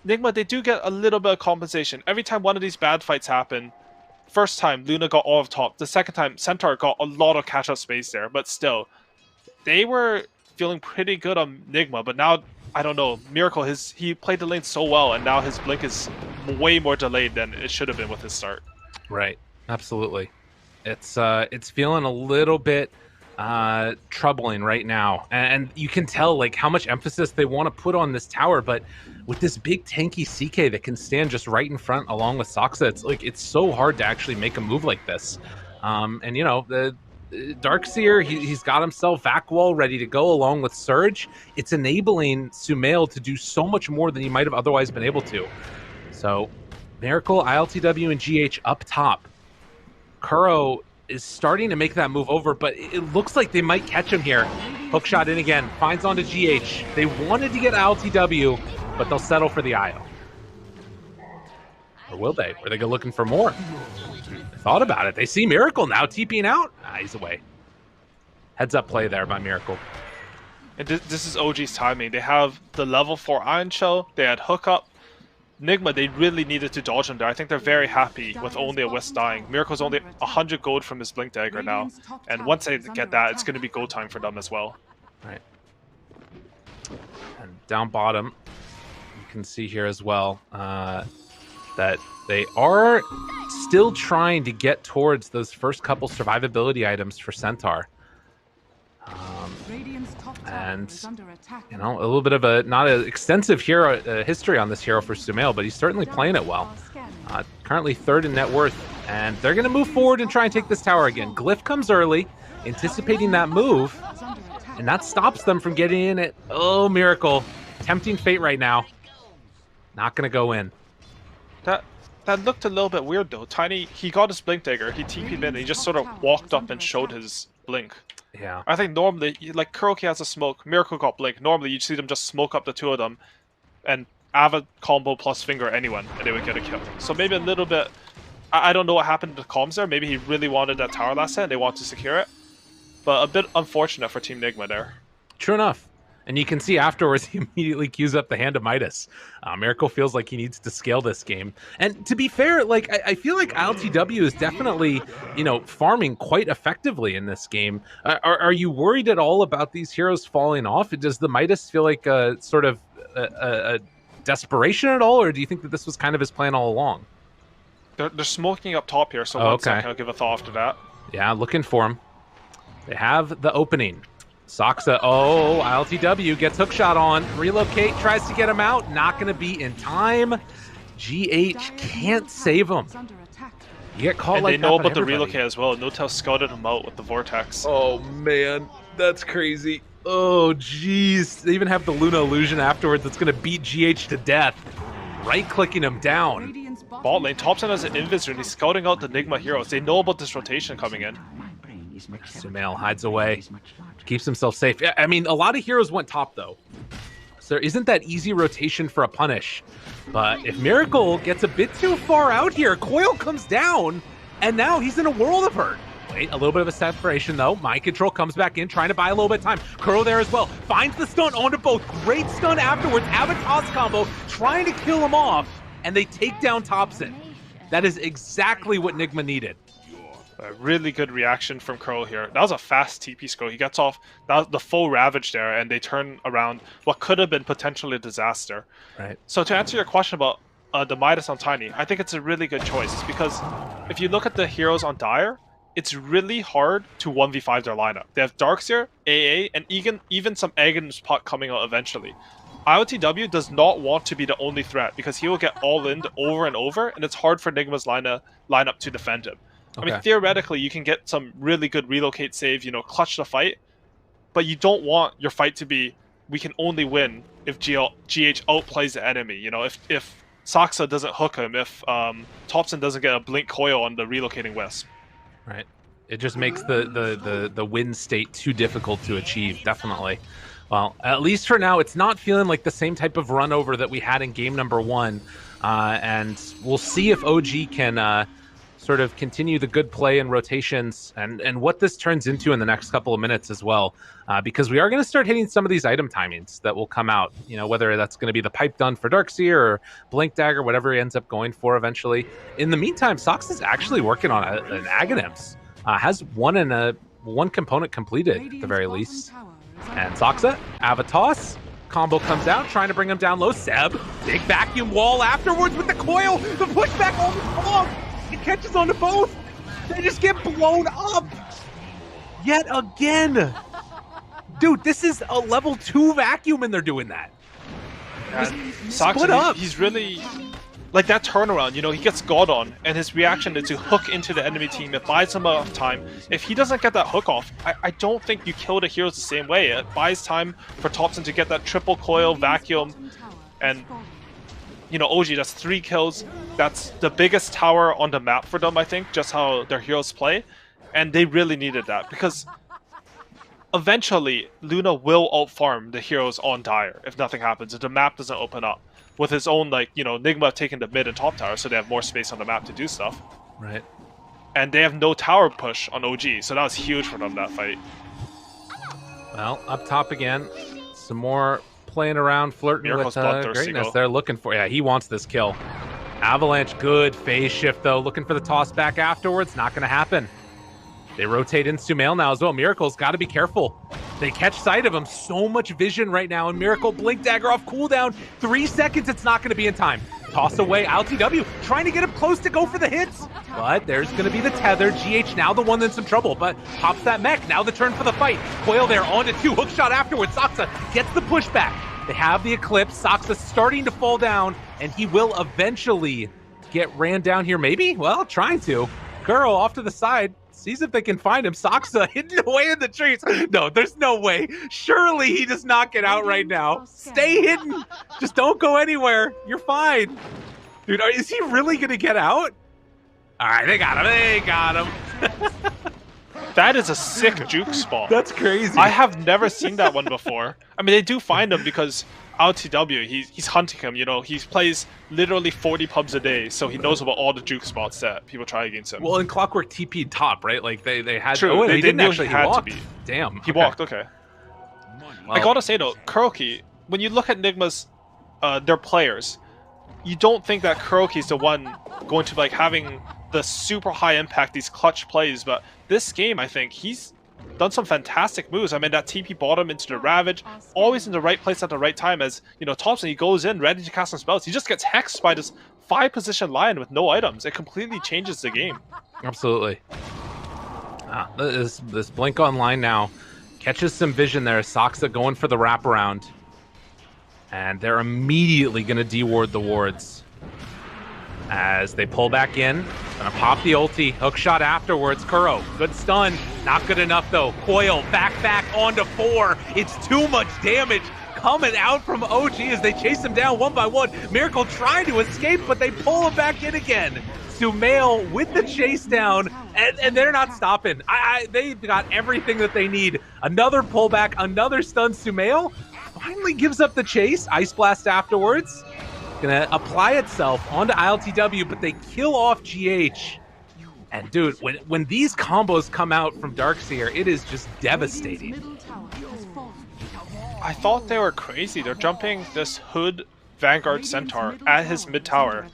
Nigma, they do get a little bit of compensation. Every time one of these bad fights happen, first time Luna got all of top. The second time, Centaur got a lot of catch-up space there, but still, they were feeling pretty good on Nigma, but now, I don't know, Miracle, he played the lane so well, and now his blink is way more delayed than it should have been with his start. Right, absolutely. It's feeling a little bit troubling right now, and you can tell like how much emphasis they want to put on this tower, but with this big tanky CK that can stand just right in front along with Soxa, it's so hard to actually make a move like this. And you know, the Darkseer, he's got himself Vac Wall ready to go along with Surge. It's enabling Sumail to do so much more than he might have otherwise been able to. So Miracle, ILTW, and GH up top. Kuro is starting to make that move over, but it looks like they might catch him here. Hook shot in again, finds onto GH. They wanted to get ILTW, but they'll settle for the IO. Or will they? Or they go looking for more? Thought about it. They see Miracle now TPing out. He's away. Heads up play there by Miracle. And this is OG's timing. They have the level 4 Iron Shell. They had hookup. Nigma, they really needed to dodge him there. I think they're very happy with only a Wisp dying. Miracle's only 100 gold from his Blink Dagger now. And once they get that, it's going to be go time for them as well. All right. And down bottom, you can see here as well that they are still trying to get towards those first couple survivability items for Centaur. And, you know, a little bit of a, not an extensive hero history on this hero for Sumail, but he's certainly playing it well. Currently 3rd in net worth, and they're going to move forward and try and take this tower again. Glyph comes early, anticipating that move, and that stops them from getting in it. Oh, Miracle. Tempting fate right now. Not going to go in. That looked a little bit weird, though. Tiny, he got his Blink Dagger, he TP'd in, and he just sort of walked up and showed his Blink. Yeah. I think normally, like, Kuroki has a smoke, Miracle got Blink. Normally, you'd see them just smoke up the two of them, and have a combo plus finger anyone, and they would get a kill. So maybe a little bit... I don't know what happened to the comms there. Maybe he really wanted that tower last set, and they want to secure it. But a bit unfortunate for Team Nigma there. True enough. And you can see afterwards, he immediately queues up the Hand of Midas. Miracle feels like he needs to scale this game. And to be fair, like I feel like ILTW is definitely, farming quite effectively in this game. Are you worried at all about these heroes falling off? Does the Midas feel like a sort of a desperation at all? Or do you think that this was kind of his plan all along? They're smoking up top here, so one second, I'll give a thought after that. Yeah, looking for him. They have the opening. Soxa, ILTW gets hookshot on. Relocate, tries to get him out. Not going to be in time. GH can't save him. You get caught like that. And they know about the relocate as well. No-Tail scouted him out with the Vortex. Oh, man. That's crazy. Oh, jeez. They even have the Luna illusion afterwards that's going to beat GH to death. Right-clicking him down. Bot lane, Thompson has an invis and he's scouting out the Nigma heroes. They know about this rotation coming in. Sumail hides away, keeps himself safe. I mean, a lot of heroes went top, though. So there isn't that easy rotation for a punish. But if Miracle gets a bit too far out here, Coil comes down, and now he's in a world of hurt. Wait, a little bit of a separation, though. Mind Control comes back in, trying to buy a little bit of time. Kuro there as well. Finds the stun onto both. Great stun afterwards. Have a toss combo, trying to kill him off, and they take down Thompson. That is exactly what Nigma needed. A really good reaction from Curl here. That was a fast TP scroll. He gets off the full Ravage there, and they turn around what could have been potentially a disaster. Right. So to answer your question about the Midas on Tiny, I think it's a really good choice because if you look at the heroes on Dire, it's really hard to 1v5 their lineup. They have Darkseer, AA, and even some Aghanim pot coming out eventually. IOTW does not want to be the only threat because he will get all-in over and over, and it's hard for Nigma's lineup to defend him. Okay. I mean, theoretically, you can get some really good relocate save, clutch the fight, but you don't want your fight to be, we can only win if GH outplays the enemy. If Soxa doesn't hook him, if Thompson doesn't get a blink coil on the relocating Wisp. Right. It just makes the win state too difficult to achieve, definitely. Well, at least for now, it's not feeling like the same type of run over that we had in game number 1. And we'll see if OG can sort of continue the good play and rotations and what this turns into in the next couple of minutes as well. Because we are going to start hitting some of these item timings that will come out, whether that's going to be the pipe done for Darkseer or Blink Dagger, whatever he ends up going for eventually. In the meantime, Sox is actually working on an Aghanims. Has one component completed at the very least. And Soxa, Avatos, combo comes out, trying to bring him down low. Seb, big vacuum wall afterwards with the coil. The pushback almost long. It catches onto both. They just get blown up. Yet again. Dude, this is a level 2 vacuum and they're doing that. Split up. He's really... Like that turnaround, he gets God on, and his reaction is to hook into the enemy team. It buys him enough time. If he doesn't get that hook off, I don't think you kill the heroes the same way. It buys time for Thompson to get that triple coil, vacuum, and, OG, that's 3 kills. That's the biggest tower on the map for them, I think, just how their heroes play. And they really needed that, because eventually, Luna will outfarm the heroes on Dire if nothing happens, if the map doesn't open up. With his own, Nigma taking the mid and top tower, so they have more space on the map to do stuff. Right. And they have no tower push on OG, so that was huge for them, that fight. Well, up top again. Some more playing around, flirting Miracle's with greatness. They're looking for... Yeah, he wants this kill. Avalanche, good phase shift, though. Looking for the toss back afterwards. Not going to happen. They rotate in Sumail now as well. Miracle's got to be careful. They catch sight of him. So much vision right now. And Miracle, Blink Dagger off cooldown. 3 seconds, it's not going to be in time. Toss away, LTW, trying to get him close to go for the hits. But there's going to be the tether. GH now the one that's in trouble, but pops that mech. Now the turn for the fight. Coil there, on to 2. Hookshot afterwards. Soxa gets the pushback. They have the Eclipse. Soxa starting to fall down, and he will eventually get ran down here. Maybe? Well, trying to. Girl off to the side. Sees if they can find him. Soxa hidden away in the trees. No, there's no way. Surely he does not get out right now. Stay hidden. Just don't go anywhere. You're fine. Dude, is he really going to get out? All right, they got him. They got him. That is a sick juke spot. That's crazy. I have never seen that one before. I mean, they do find him because LTW, he's hunting him, he plays literally 40 pubs a day, so he knows about all the juke spots that people try against him. Well, in Clockwork TP'd top, right? Like, they had... True, Oh, they didn't knew actually. he had walked. to be. Damn. He walked, okay. I gotta say though, Kuroki, when you look at Nigma's, their players, you don't think that Kuroki's the one going to like having the super high impact, these clutch plays, but this game, I think, he's done some fantastic moves. I mean, that TP bottom into the Ravage, always in the right place at the right time as, you know, Thompson, he goes in, ready to cast some spells. He just gets hexed by this 5-position lion with no items. It completely changes the game. Absolutely. This Blink Online now catches some vision there. Saksa going for the wraparound. And they're immediately going to de-ward the wards. As they pull back in, gonna pop the ulti, hook shot afterwards. Kuro, good stun, not good enough though. Coil, back onto 4. It's too much damage coming out from OG as they chase him down one by one. Miracle trying to escape, but they pull him back in again. Sumail with the chase down, and they're not stopping. They've got everything that they need. Another pullback, another stun. Sumail finally gives up the chase. Ice Blast afterwards. Gonna apply itself onto ILTW, but they kill off GH. And dude, when these combos come out from Darkseer, it is just devastating. I thought they were crazy. They're jumping this Hood Vanguard Centaur at his mid tower.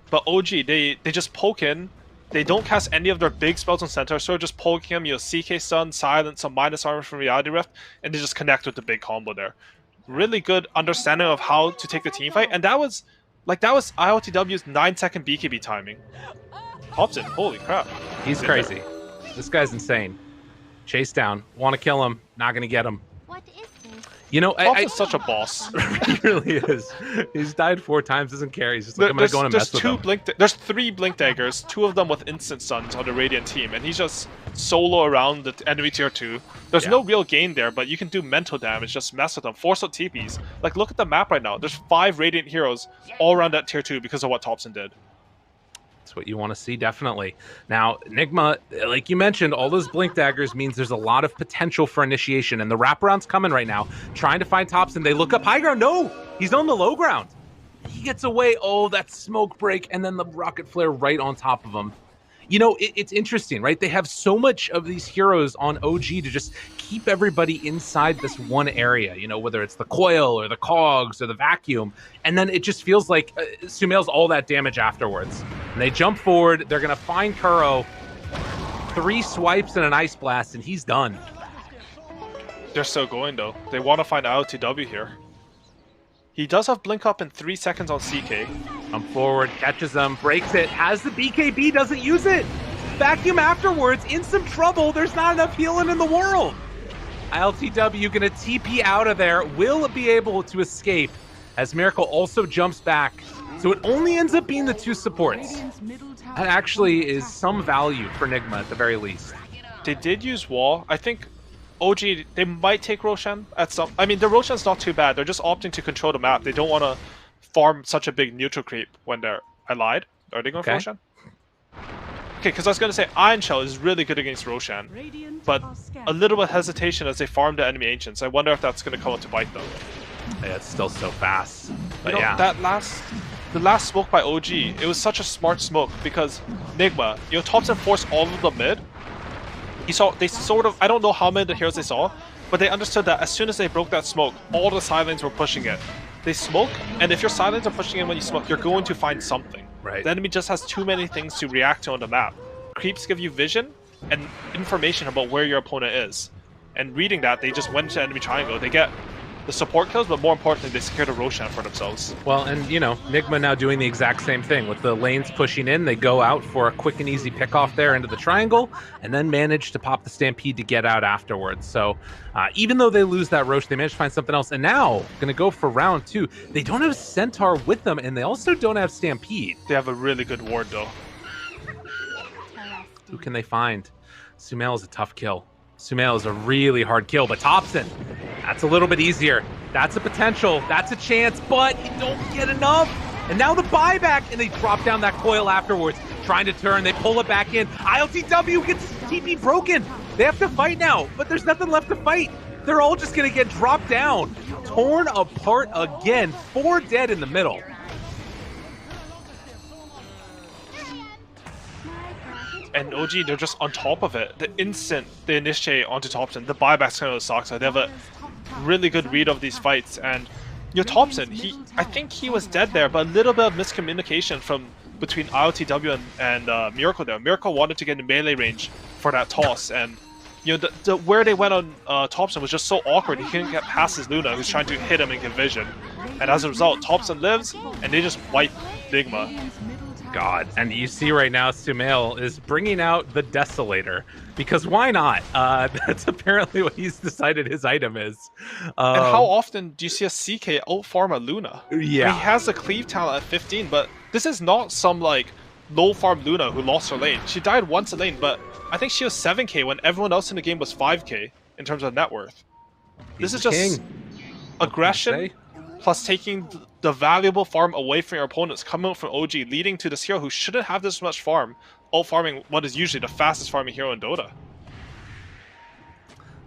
But OG, they just poke in. They don't cast any of their big spells on Centaur, so they're just poking him, you know, CK stun, silence, some minus armor from Reality Rift, and they just connect with the big combo there. Really good understanding of how to take the team fight, and that was ILTW's 9-second BKB timing. Thompson, holy crap. He's crazy. This guy's insane. Chase down, want to kill him, not gonna get him. What is this? You know, Thompson's such a boss. He really is. He's died 4 times, doesn't care. He's just like, I'm gonna go and mess with him. There's 3 Blink Daggers, 2 of them with instant stuns on the Radiant team, and he's just solo around the enemy tier 2. There's no real gain there, but you can do mental damage, just mess with them, force out TPs. Like, look at the map right now. There's 5 Radiant heroes all around that tier 2 because of what Thompson did. That's what you want to see, definitely. Now, Nigma, like you mentioned, all those Blink Daggers means there's a lot of potential for initiation, and the wraparound's coming right now, trying to find Thompson. They look up high ground. No! He's on the low ground. He gets away. Oh, that smoke break, and then the rocket flare right on top of him. You know, it's interesting, right? They have so much of these heroes on OG to just keep everybody inside this one area, you know, whether it's the coil or the cogs or the vacuum. And then it just feels like Sumail's all that damage afterwards. And they jump forward. They're going to find Kuro. 3 swipes and an Ice Blast, and he's done. They're still going, though. They want to find ILTW here. He does have Blink Up in 3 seconds on CK. Come forward, catches them, breaks it, has the BKB, doesn't use it. Vacuum afterwards, in some trouble. There's not enough healing in the world. ILTW gonna TP out of there, will be able to escape as Miracle also jumps back. So it only ends up being the 2 supports. That actually is some value for Nigma at the very least. They did use Wall. I think OG, they might take Roshan at some... I mean, the Roshan's not too bad. They're just opting to control the map. They don't want to farm such a big neutral creep when they're... I lied? Are they going for Roshan? Okay, because I was going to say Iron Shell is really good against Roshan, but a little bit hesitation as they farm the enemy Ancients. I wonder if that's going to come out to bite them. Yeah, it's still so fast. But you know, yeah. The last smoke by OG, it was such a smart smoke because Nigma, you know, Thompson forced all of the mid. They sort of, I don't know how many of the heroes they saw, but they understood that as soon as they broke that smoke, all the Silence were pushing it. They smoke, and if your Silence are pushing in when you smoke, you're going to find something. Right. The enemy just has too many things to react to on the map. Creeps give you vision and information about where your opponent is. And reading that, they just went to enemy triangle. They get the support kills, but more importantly, they secured a Roshan for themselves. Well, and you know, Nigma now doing the exact same thing. With the lanes pushing in, they go out for a quick and easy pick-off there into the triangle, and then manage to pop the Stampede to get out afterwards. So even though they lose that Rosh, they manage to find something else. And now, going to go for round 2. They don't have Centaur with them, and they also don't have Stampede. They have a really good ward, though. Who can they find? Sumail is a tough kill. Sumail is a really hard kill, but Thompson, that's a little bit easier. That's a potential, that's a chance, but you don't get enough. And now the buyback, and they drop down that coil afterwards, trying to turn, they pull it back in. ILTW gets TP broken. They have to fight now, but there's nothing left to fight. They're all just gonna get dropped down. Torn apart again, 4 dead in the middle. And OG, they're just on top of it. The instant they initiate onto Thompson, the buyback's kind of sucks. They have a really good read of these fights. And Thompson, I think he was dead there, but a little bit of miscommunication between ILTW and Miracle there. Miracle wanted to get in melee range for that toss, and where they went on Thompson was just so awkward. He couldn't get past his Luna, who's trying to hit him and get vision. And as a result, Thompson lives, and they just wipe Nigma. God, and you see right now Sumail is bringing out the Desolator, because why not? That's apparently what he's decided his item is. And how often do you see a CK out-farm a Luna? Yeah. He has the cleave talent at 15, but this is not some like low-farm Luna who lost her lane. She died once a lane, but I think she was 7k when everyone else in the game was 5k in terms of net worth. This is just aggression plus taking the valuable farm away from your opponents, coming out from OG, leading to this hero who shouldn't have this much farm, out-farming what is usually the fastest farming hero in Dota.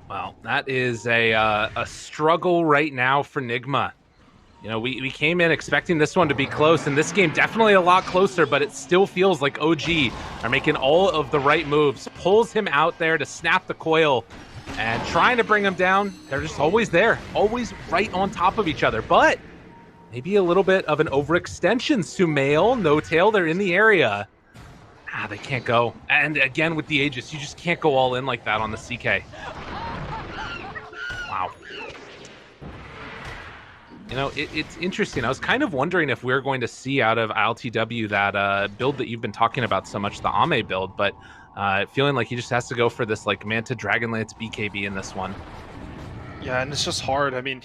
Well, that is a struggle right now for Nigma. We came in expecting this one to be close, and this game definitely a lot closer, but it still feels like OG are making all of the right moves. Pulls him out there to snap the coil and trying to bring him down. They're just always there, always right on top of each other, but maybe a little bit of an overextension. Sumail, No Tail, they're in the area. They can't go. And again, with the Aegis, you just can't go all in like that on the CK. Wow. It's interesting. I was kind of wondering if we're going to see out of ILTW that build that you've been talking about so much, the Ame build, but feeling like he just has to go for this like Manta Dragonlance BKB in this one. Yeah, and it's just hard. I mean,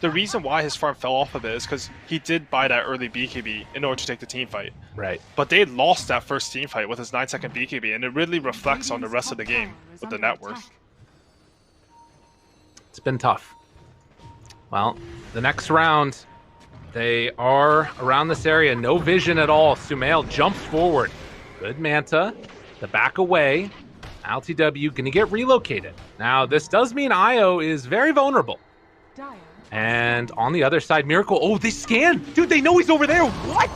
the reason why his farm fell off a bit is because he did buy that early BKB in order to take the team fight. Right. But they lost that first team fight with his 9-second BKB, and it really reflects on the rest of the game with the net worth. It's been tough. Well, the next round, they are around this area. No vision at all. Sumail jumps forward. Good Manta. The back away. LTW going to get relocated. Now, this does mean Io is very vulnerable. And on the other side, Miracle. Oh, they scan. Dude, they know he's over there. What?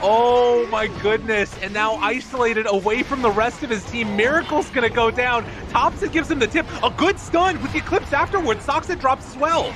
Oh, my goodness. And now isolated away from the rest of his team. Miracle's going to go down. Thompson gives him the tip. A good stun with the Eclipse afterwards. Soxa drops as well.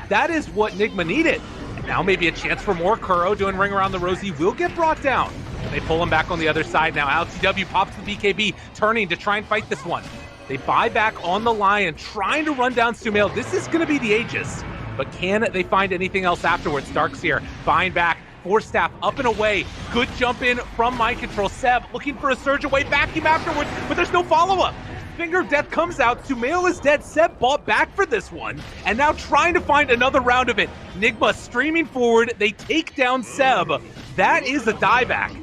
That is what Nigma needed. And now maybe a chance for more. Kuro doing Ring Around the Rosie will get brought down. They pull him back on the other side now. LTW pops the BKB, turning to try and fight this one. They buy back on the Lion, trying to run down Sumail. This is going to be the Aegis. But can they find anything else afterwards? Dark's here, buying back. Force Staff up and away. Good jump in from Mind Control. Seb looking for a surge away. Vacuum afterwards, but there's no follow-up. Finger of Death comes out. Sumail is dead. Seb bought back for this one. And now trying to find another round of it. Nigma streaming forward. They take down Seb. That is a dieback.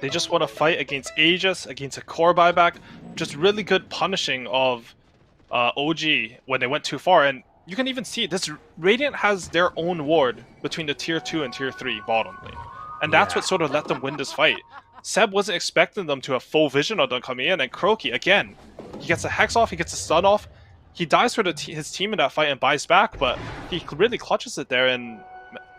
They just want to fight against Aegis, against a core buyback. Just really good punishing of OG when they went too far. And you can even see this Radiant has their own ward between the tier 2 and tier 3 bottom lane. And that's what sort of let them win this fight. Seb wasn't expecting them to have full vision on them coming in, and Croaky, again, he gets a Hex off, he gets a stun off. He dies for his team in that fight and buys back, but he really clutches it there, and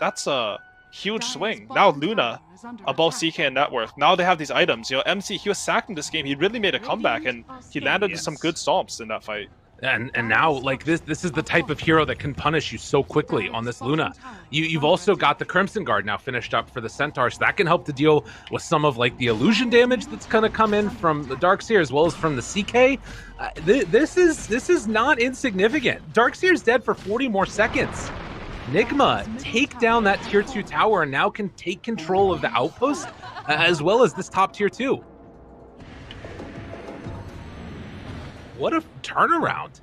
that's a huge swing. Now Luna above CK and net worth. Now they have these items. MC, he was sacked in this game. He really made a comeback, and he landed some good stomps in that fight. And now, like, this is the type of hero that can punish you so quickly on this Luna. You've also got the Crimson Guard now finished up for the Centaur, so that can help to deal with some of, like, the illusion damage that's going to come in from the Darkseer as well as from the CK. This is not insignificant. Darkseer's dead for 40 more seconds. Nigma take down that tier 2 tower and now can take control of the outpost as well as this top tier 2. What a turnaround.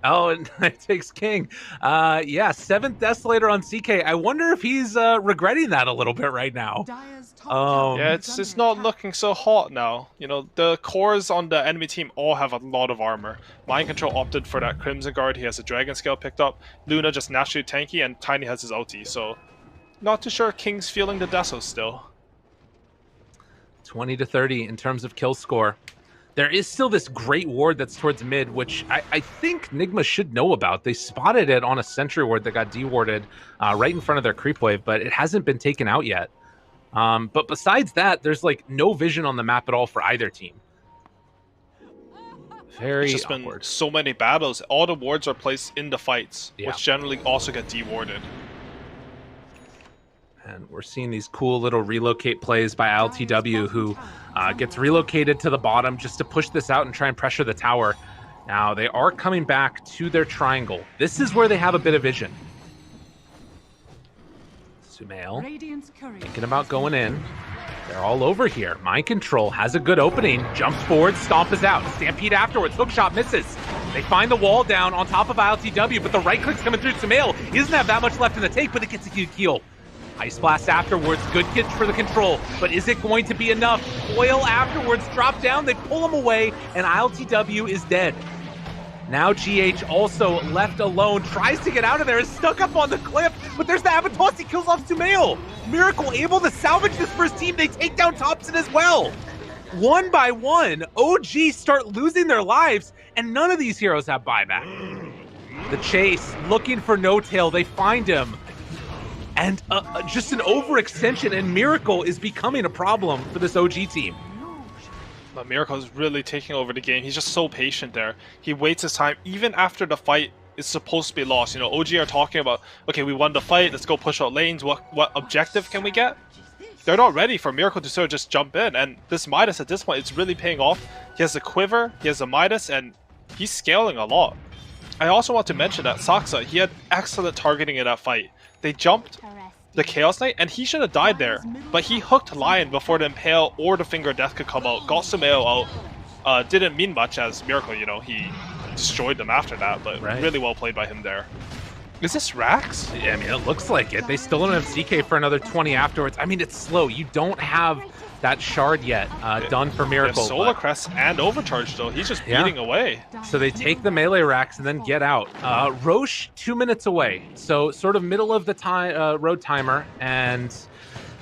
Oh, and it takes King. Yeah, 7th Desolator on CK. I wonder if he's regretting that a little bit right now. Yeah, it's not looking so hot now. The cores on the enemy team all have a lot of armor. Mind Control opted for that Crimson Guard. He has a Dragon Scale picked up. Luna just naturally tanky, and Tiny has his ulti. So, not too sure King's feeling the Deso still. 20 to 30 in terms of kill score. There is still this great ward that's towards mid, which I think Nigma should know about. They spotted it on a sentry ward that got dewarded right in front of their creep wave, but it hasn't been taken out yet. But besides that, there's like no vision on the map at all for either team. Very It's just awkward. been so many battles. All the wards are placed in the fights, Yeah. which generally also get dewarded. And we're seeing these cool little relocate plays by LTW, who gets relocated to the bottom just to push this out and try and pressure the tower. Now, they are coming back to their triangle. This is where they have a bit of vision. Sumail thinking about going in. They're all over here. Mind Control has a good opening. Jumps forward, Stomp is out. Stampede afterwards. Hookshot misses. They find the wall down on top of LTW, but the right click's coming through Sumail. He doesn't have that much left in the tank, but it gets a good kill. Ice Blast afterwards, good hit for the control, but is it going to be enough? Coil afterwards, drop down, they pull him away, and ILTW is dead. Now GH also left alone, tries to get out of there, is stuck up on the cliff, but there's the Avatos, he kills off Sumail. Miracle able to salvage this first team, they take down Thompson as well. One by one, OG start losing their lives, and none of these heroes have buyback. The chase, looking for No Tail, they find him. And just an overextension, and Miracle is becoming a problem for this OG team. But Miracle is really taking over the game. He's just so patient there. He waits his time, even after the fight is supposed to be lost. You know, OG are talking about, okay, we won the fight, let's go push out lanes, what objective can we get? They're not ready for Miracle to sort of just jump in, and this Midas at this point, it's really paying off. He has a Quiver, he has a Midas, and he's scaling a lot. I also want to mention that Saksa, he had excellent targeting in that fight. They jumped the Chaos Knight, and he should have died there, but he hooked Lion before the Impale or the Finger of Death could come out, got Sumail out. Didn't mean much as Miracle, you know, he destroyed them after that, but really well played by him there. Is this Rax? Yeah, I mean, it looks like it. They still don't have CK for another 20 afterwards. I mean, it's slow. You don't have that shard yet done for Miracle. Solar Crest and Overcharge, though. He's just beating away. So they take the melee racks and then get out. Roche, 2 minutes away. So sort of middle of the time road timer, and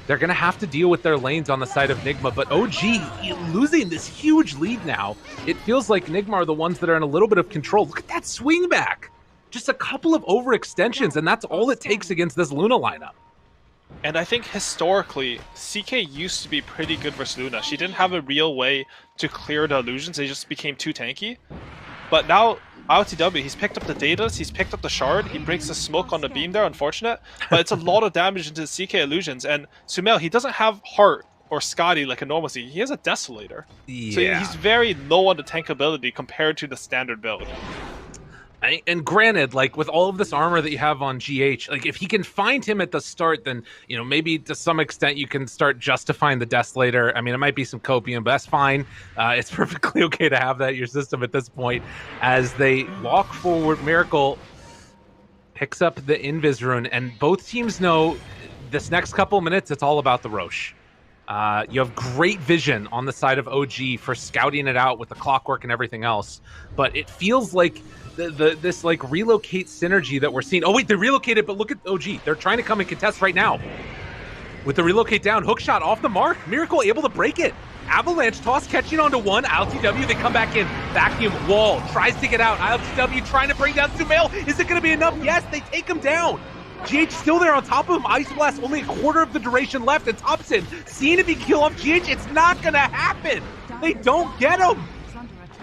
they're going to have to deal with their lanes on the side of Nigma. But OG losing this huge lead now. It feels like Nigma are the ones that are in a little bit of control. Look at that swing back. Just a couple of overextensions, and that's all it takes against this Luna lineup. And I think historically, CK used to be pretty good versus Luna. She didn't have a real way to clear the illusions, they just became too tanky. But now, LTW, he's picked up the Daedalus, he's picked up the Shard, he breaks the smoke on the beam there, unfortunate. But it's a lot of damage into the CK illusions, and Sumail, he doesn't have Heart or Scotty like a normal CK, he has a Desolator. Yeah. So he's very low on the tank ability compared to the standard build. And granted, like with all of this armor that you have on GH, like if he can find him at the start, then, you know, maybe to some extent you can start justifying the Desolator. I mean, it might be some copium, but that's fine. It's perfectly okay to have that in your system at this point. As they walk forward, Miracle picks up the Invis rune, and both teams know this next couple minutes, it's all about the Roche. You have great vision on the side of OG for scouting it out with the clockwork and everything else, but it feels like this like relocate synergy that we're seeing. Oh wait, they relocated, but look at OG. They're trying to come and contest right now. With the relocate down, hookshot off the mark. Miracle able to break it. Avalanche toss catching onto one. ILTW, they come back in. Vacuum, wall, tries to get out. ILTW trying to bring down Sumail. Is it going to be enough? Yes, they take him down. GH still there on top of him. Ice Blast, only a quarter of the duration left. And Thompson, seeing if he can kill off GH, it's not going to happen. They don't get him.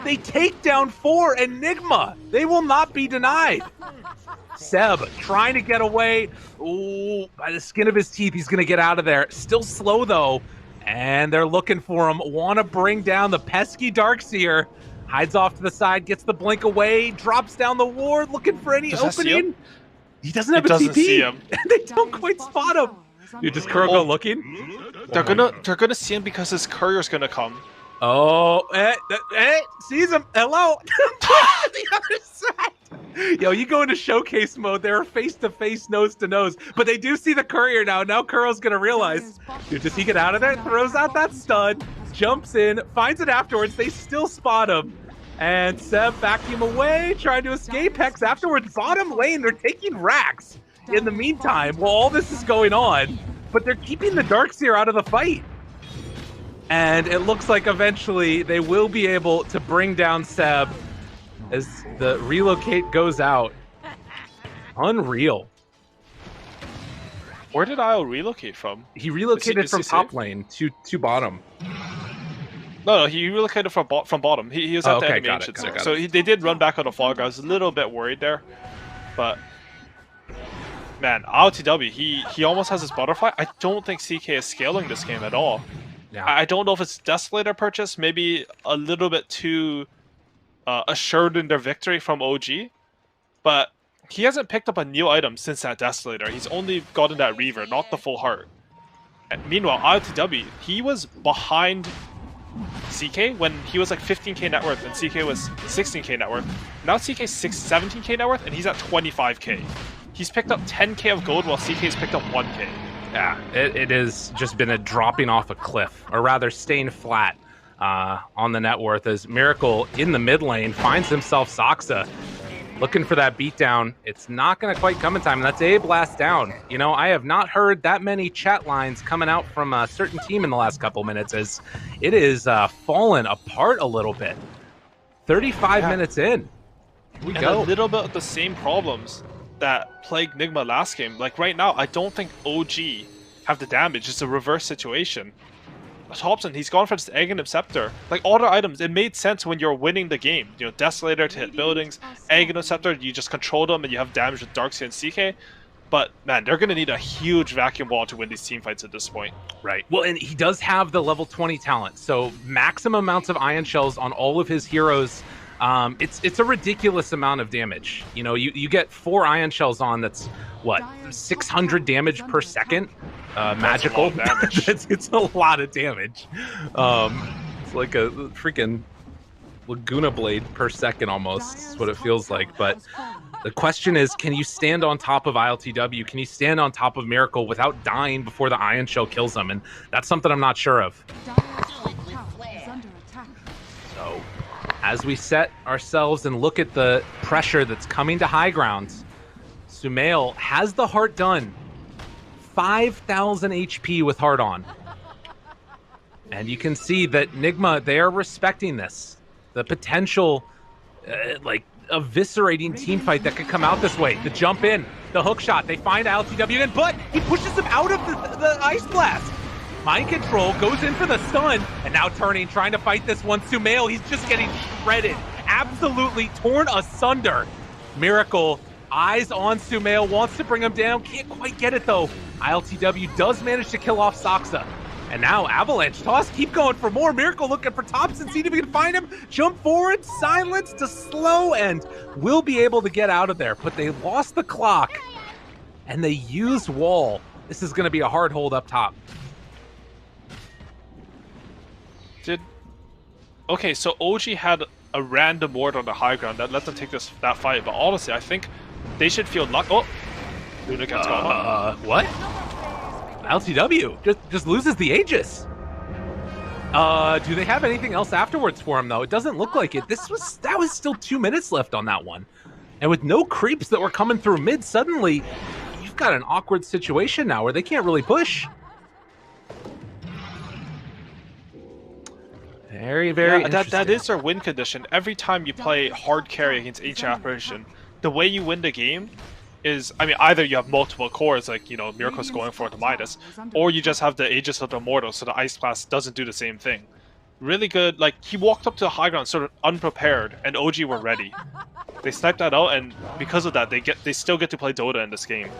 They take down 4, Enigma. They will not be denied. Seb trying to get away. Ooh, by the skin of his teeth, he's going to get out of there. Still slow, though. And they're looking for him. Want to bring down the pesky Darkseer. Hides off to the side, gets the blink away, drops down the ward, looking for any opening. He doesn't have a TP. See him. They don't quite spot him. You're just Kuroko looking? They're gonna see him because his courier's gonna come. Oh, sees him. Hello. The other side. Yo, you go into showcase mode. They're face to face, nose to nose. But they do see the courier now. Now Kuro's going to realize. Dude, does he get out of there? Throws out that stun. Jumps in. Finds it afterwards. They still spot him. And Seb vacuum away. Trying to escape. Hex afterwards. Bottom lane. They're taking racks in the meantime while all this is going on. But they're keeping the Darkseer out of the fight. And it looks like eventually they will be able to bring down Seb as the relocate goes out. Unreal. Where did Isle relocate from? He relocated is from he top safe? lane to bottom. No, he relocated from bottom. He was at the enemy ancients there. So they did run back on the fog. I was a little bit worried there, but man, LTW, he almost has his butterfly. I don't think CK is scaling this game at all. Yeah. I don't know if it's Desolator purchase, maybe a little bit too assured in their victory from OG, but he hasn't picked up a new item since that Desolator. He's only gotten that Reaver, not the full heart. And meanwhile, LTW, he was behind CK when he was like 15k net worth and CK was 16k net worth. Now CK's 17k net worth and he's at 25k. He's picked up 10k of gold while CK's picked up 1k. Yeah, it has just been a dropping off a cliff, or rather staying flat on the net worth as Miracle in the mid lane finds himself Saksa. Looking for that beatdown. It's not going to quite come in time. And that's a blast down. You know, I have not heard that many chat lines coming out from a certain team in the last couple minutes as it is fallen apart a little bit. 35 minutes in. Here we go. A little bit of the same problems that plagued Nigma last game. Like right now, I don't think OG have the damage. It's a reverse situation. Thompson, he's gone for this Aghanim Scepter. Like all the items, it made sense when you're winning the game. You know, Desolator to hit buildings, Aghanim Scepter, you just control them and you have damage with Darkseid and CK. But man, they're going to need a huge vacuum wall to win these team fights at this point. Right. Well, and he does have the level 20 talent, so maximum amounts of Ion Shells on all of his heroes. It's a ridiculous amount of damage. You know, you get 4 Ion Shells on, that's what, 600 damage per second. Magical damage. It's a lot of damage. It's like a freaking Laguna Blade per second almost is what it feels like. But the question is, can you stand on top of ILTW? Can you stand on top of Miracle without dying before the Ion Shell kills them? And that's something I'm not sure of. So as we set ourselves and look at the pressure that's coming to high grounds, Sumail has the heart done. 5,000 HP with heart on. And you can see that Nigma, they are respecting this. The potential, like, eviscerating team fight that could come out this way. The jump in, the hook shot, they find LTW again, but he pushes him out of the Ice Blast. Mind control, goes in for the stun, and now turning, trying to fight this one. Sumail, he's just getting shredded. Absolutely torn asunder. Miracle, eyes on Sumail, wants to bring him down, can't quite get it though. ILTW does manage to kill off Saksa. And now Avalanche toss, keep going for more. Miracle looking for Thompson, see if he can find him. Jump forward, silence to slow, and will be able to get out of there. But they lost the clock, and they used wall. This is going to be a hard hold up top. Okay, so OG had a random ward on the high ground that let them take that fight, but honestly, I think they should feel lucky. Oh! Luna gets caught. What? LTW just loses the Aegis. Do they have anything else afterwards for him though? It doesn't look like it. That was still 2 minutes left on that one. And with no creeps that were coming through mid, suddenly you've got an awkward situation now where they can't really push. Very, very interesting. That is their win condition. Every time you play hard carry against Ancient Apparition, the way you win the game is, I mean, either you have multiple cores, like, you know, Miracle's going for the Midas, or you just have the Aegis of the Immortal, so the Ice Blast doesn't do the same thing. Really good, like, he walked up to the high ground sort of unprepared, and OG were ready. They sniped that out, and because of that, they still get to play Dota in this game.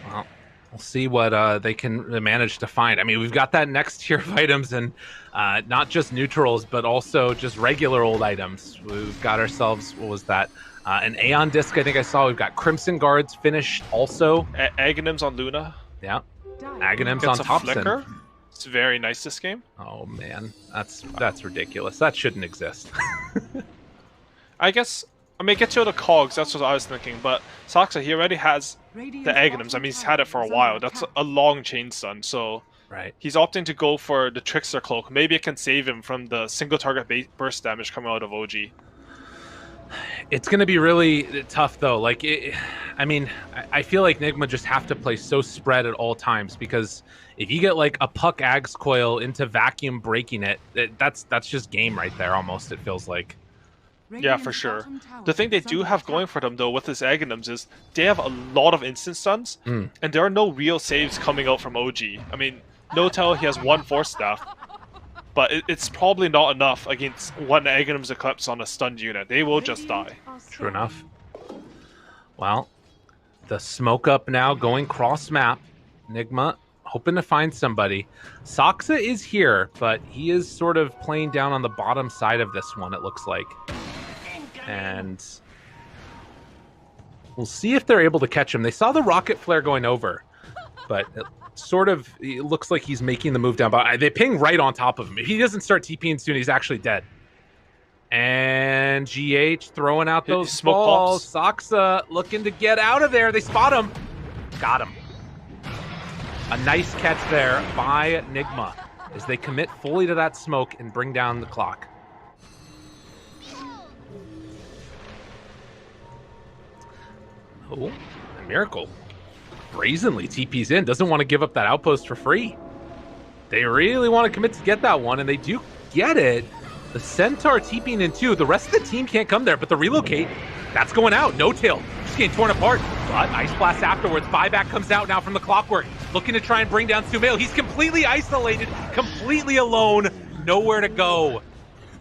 Well, we'll see what they can manage to find. I mean, we've got that next tier of items, and not just neutrals, but also just regular old items. We've got ourselves, what was that? An Aeon Disc, I think I saw. We've got Crimson Guards finished also. Aghanims on Luna. Yeah. Aghanims on Thompson. Flicker. It's very nice this game. Oh, man. That's ridiculous. That shouldn't exist. I guess, I mean, get to the cogs, that's what I was thinking, but Saksa, he already has the Aghanims. I mean, he's had it for a while. That's a long chain stun, so right. He's opting to go for the Trickster Cloak. Maybe it can save him from the single target burst damage coming out of OG. It's going to be really tough, though. Like, I mean, I feel like Nigma just have to play so spread at all times, because if you get like a Puck Ags Coil into vacuum breaking it, that's just game right there almost, it feels like. Yeah, for sure. The thing they do have going for them, though, with this Aghanims is they have a lot of instant stuns, and there are no real saves coming out from OG. I mean, Notel, he has 1 Force Staff, but it's probably not enough against one Aghanim's Eclipse on a stunned unit. They will just die. True enough. Well, the smoke up now going cross map. Nigma hoping to find somebody. Saksa is here, but he is sort of playing down on the bottom side of this one, it looks like. And we'll see if they're able to catch him. They saw the rocket flare going over, but it looks like he's making the move down. But they ping right on top of him. If he doesn't start TPing soon, he's actually dead. And GH throwing out those smoke balls. bombs. Saksa looking to get out of there. They spot him. Got him. A nice catch there by Nigma as they commit fully to that smoke and bring down the clock. Oh, a Miracle brazenly TP's in. Doesn't want to give up that outpost for free. They really want to commit to get that one, and they do get it. The Centaur TPing in too. The rest of the team can't come there, but the relocate, that's going out. No tail, just getting torn apart. But Ice Blast afterwards. Buyback comes out now from the Clockwork, looking to try and bring down Sumail. He's completely isolated, completely alone, nowhere to go.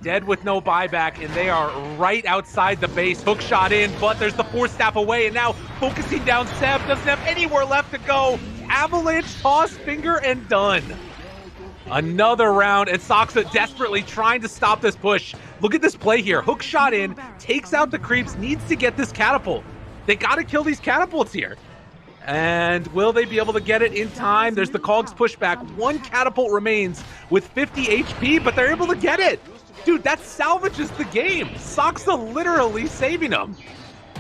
Dead with no buyback, and they are right outside the base. Hook shot in, but there's the Force Staff away, and now focusing down Seb, doesn't have anywhere left to go. Avalanche, toss, finger, and done. Another round, and Saksa desperately trying to stop this push. Look at this play here. Hook shot in, takes out the creeps, needs to get this catapult. They gotta kill these catapults here. And will they be able to get it in time? There's the Cogs pushback. One catapult remains with 50 HP, but they're able to get it. Dude, that salvages the game. Saksa literally saving them.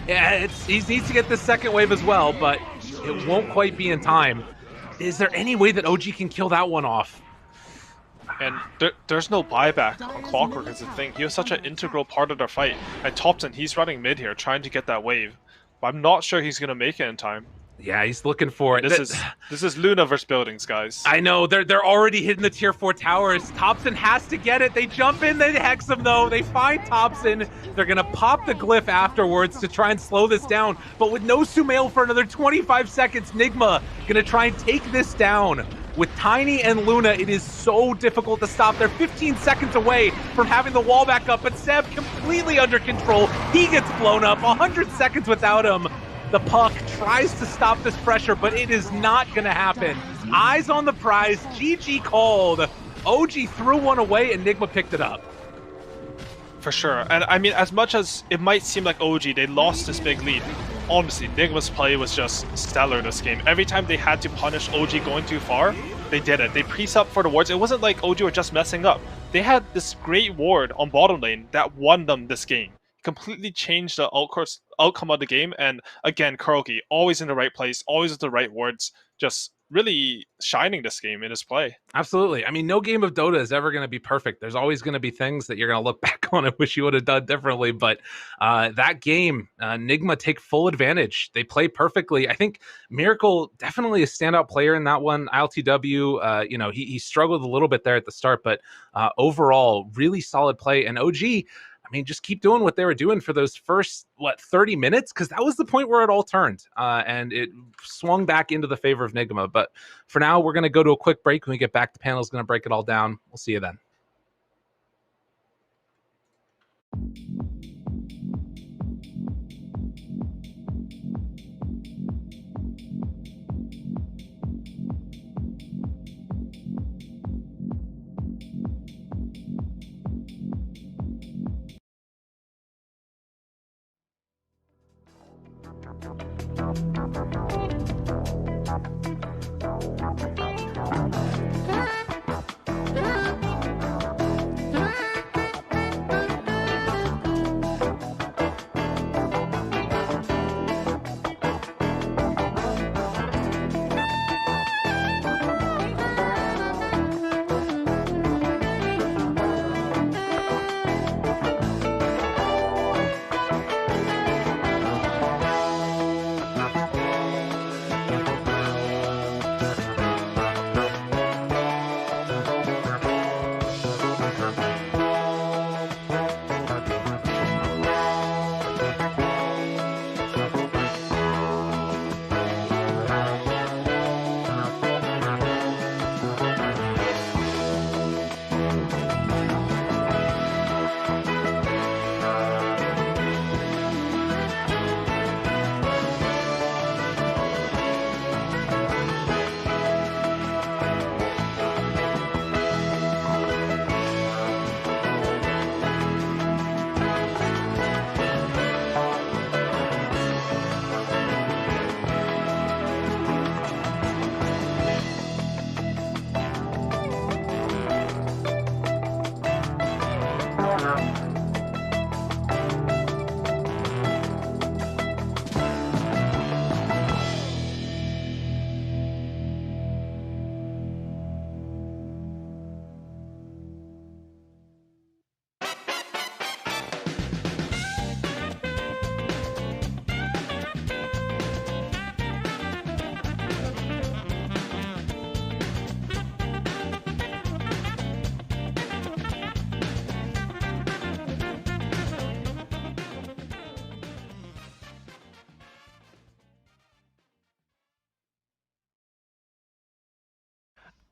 Yeah, he needs to get this second wave as well, but it won't quite be in time. Is there any way that OG can kill that one off? And there's no buyback on Clockwork is the thing. He was such an integral part of their fight. And Thompson, he's running mid here, trying to get that wave. But I'm not sure he's going to make it in time. Yeah, he's looking for it. This is Luna versus buildings, guys. I know, they're already hitting the tier 4 towers. Thompson has to get it. They jump in, they hex him though. They find Thompson. They're gonna pop the glyph afterwards to try and slow this down. But with no Sumail for another 25 seconds, Nigma gonna try and take this down. With Tiny and Luna, it is so difficult to stop. They're 15 seconds away from having the wall back up, but Seb completely under control. He gets blown up, 100 seconds without him. The puck tries to stop this pressure, but it is not going to happen. Eyes on the prize, GG called. OG threw one away, and Nigma picked it up. For sure. And I mean, as much as it might seem like OG, they lost this big lead. Honestly, Nigma's play was just stellar this game. Every time they had to punish OG going too far, they did it. They pre-sub for the wards. It wasn't like OG were just messing up. They had this great ward on bottom lane that won them this game. Completely changed the outcome of the game, and again, Kuroki always in the right place, always with the right words, just really shining this game in his play. Absolutely. I mean, no game of Dota is ever going to be perfect. There's always going to be things that you're going to look back on and wish you would have done differently, but that game, Nigma take full advantage. They play perfectly. I think Miracle definitely a standout player in that one. ILTW, he struggled a little bit there at the start, but overall, really solid play. And OG, I mean, just keep doing what they were doing for those first, 30 minutes? Because that was the point where it all turned, and it swung back into the favor of Nigma. But for now, we're going to go to a quick break. When we get back, the panel is going to break it all down. We'll see you then.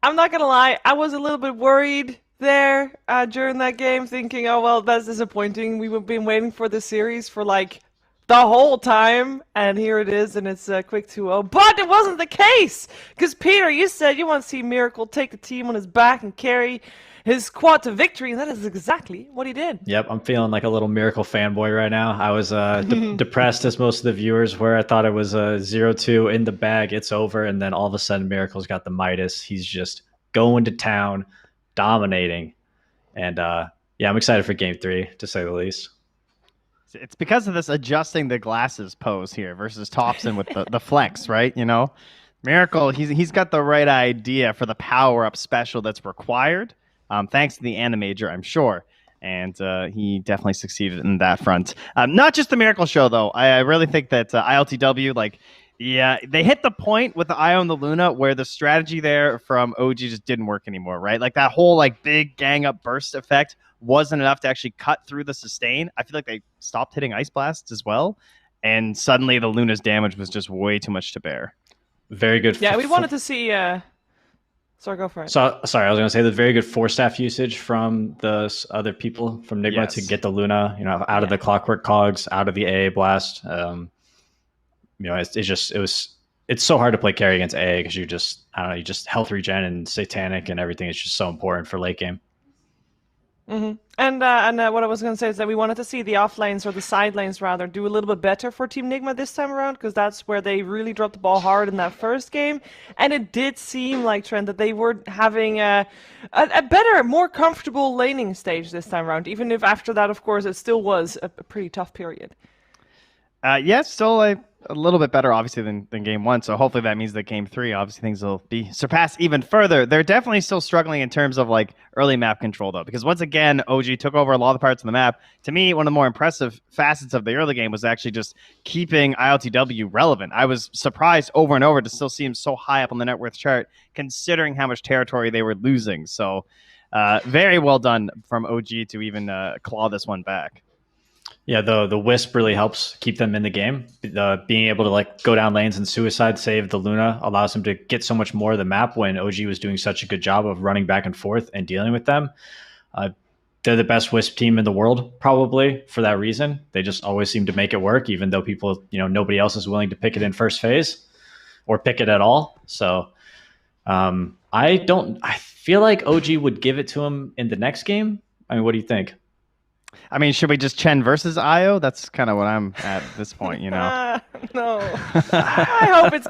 I'm not gonna lie, I was a little bit worried there during that game, thinking, oh well, that's disappointing. We've been waiting for the series for like the whole time, and here it is, and it's a quick 2-0. But it wasn't the case, because Peter, you said you want to see Miracle take the team on his back and carry his squad to victory, and that is exactly what he did. Yep, I'm feeling like a little Miracle fanboy right now. I was depressed as most of the viewers were. I thought it was 0-2 in the bag, it's over, and then all of a sudden Miracle's got the Midas. He's just going to town, dominating. And yeah, I'm excited for game 3, to say the least. It's because of this adjusting the glasses pose here versus Thompson with the flex, right? You know, Miracle, he's got the right idea for the power-up special that's required, thanks to the Animager, I'm sure. And he definitely succeeded in that front. Not just the Miracle show, though. I really think that ILTW, like, yeah, they hit the point with the Io and the Luna where the strategy there from OG just didn't work anymore, right? Like that whole like big gang up burst effect wasn't enough to actually cut through the sustain. I feel like they stopped hitting Ice Blasts as well. And suddenly the Luna's damage was just way too much to bear. Very good. Yeah, we wanted to see... Sorry, go for it. So, sorry, I was going to say the very good 4-staff usage from the other people from Nigma to get the Luna, you know, out of the Clockwork Cogs, out of the AA Blast. You know, it's so hard to play carry against AA because you just, I don't know, you just health regen and Satanic and everything is just so important for late game. Mm-hmm. And what I was going to say is that we wanted to see the off lanes, or the side lanes rather, do a little bit better for Team Nigma this time around, because that's where they really dropped the ball hard in that first game. And it did seem like, Trent, that they were having a better, more comfortable laning stage this time around, even if after that, of course, it still was a pretty tough period. Yeah, still a little bit better, obviously, than game 1. So hopefully that means that game 3, obviously, things will be surpassed even further. They're definitely still struggling in terms of like early map control, though, because once again, OG took over a lot of the parts of the map. To me, one of the more impressive facets of the early game was actually just keeping ILTW relevant. I was surprised over and over to still see him so high up on the net worth chart, considering how much territory they were losing. So very well done from OG to even claw this one back. Yeah, the Wisp really helps keep them in the game. Being able to like go down lanes and suicide save the Luna allows them to get so much more of the map when OG was doing such a good job of running back and forth and dealing with them. They're the best Wisp team in the world, probably, for that reason. They just always seem to make it work, even though people, you know, nobody else is willing to pick it in first phase or pick it at all. So I feel like OG would give it to him in the next game. I mean, what do you think? I mean, should we just Chen versus Io? That's kind of what I'm at this point, you know. No. I hope it's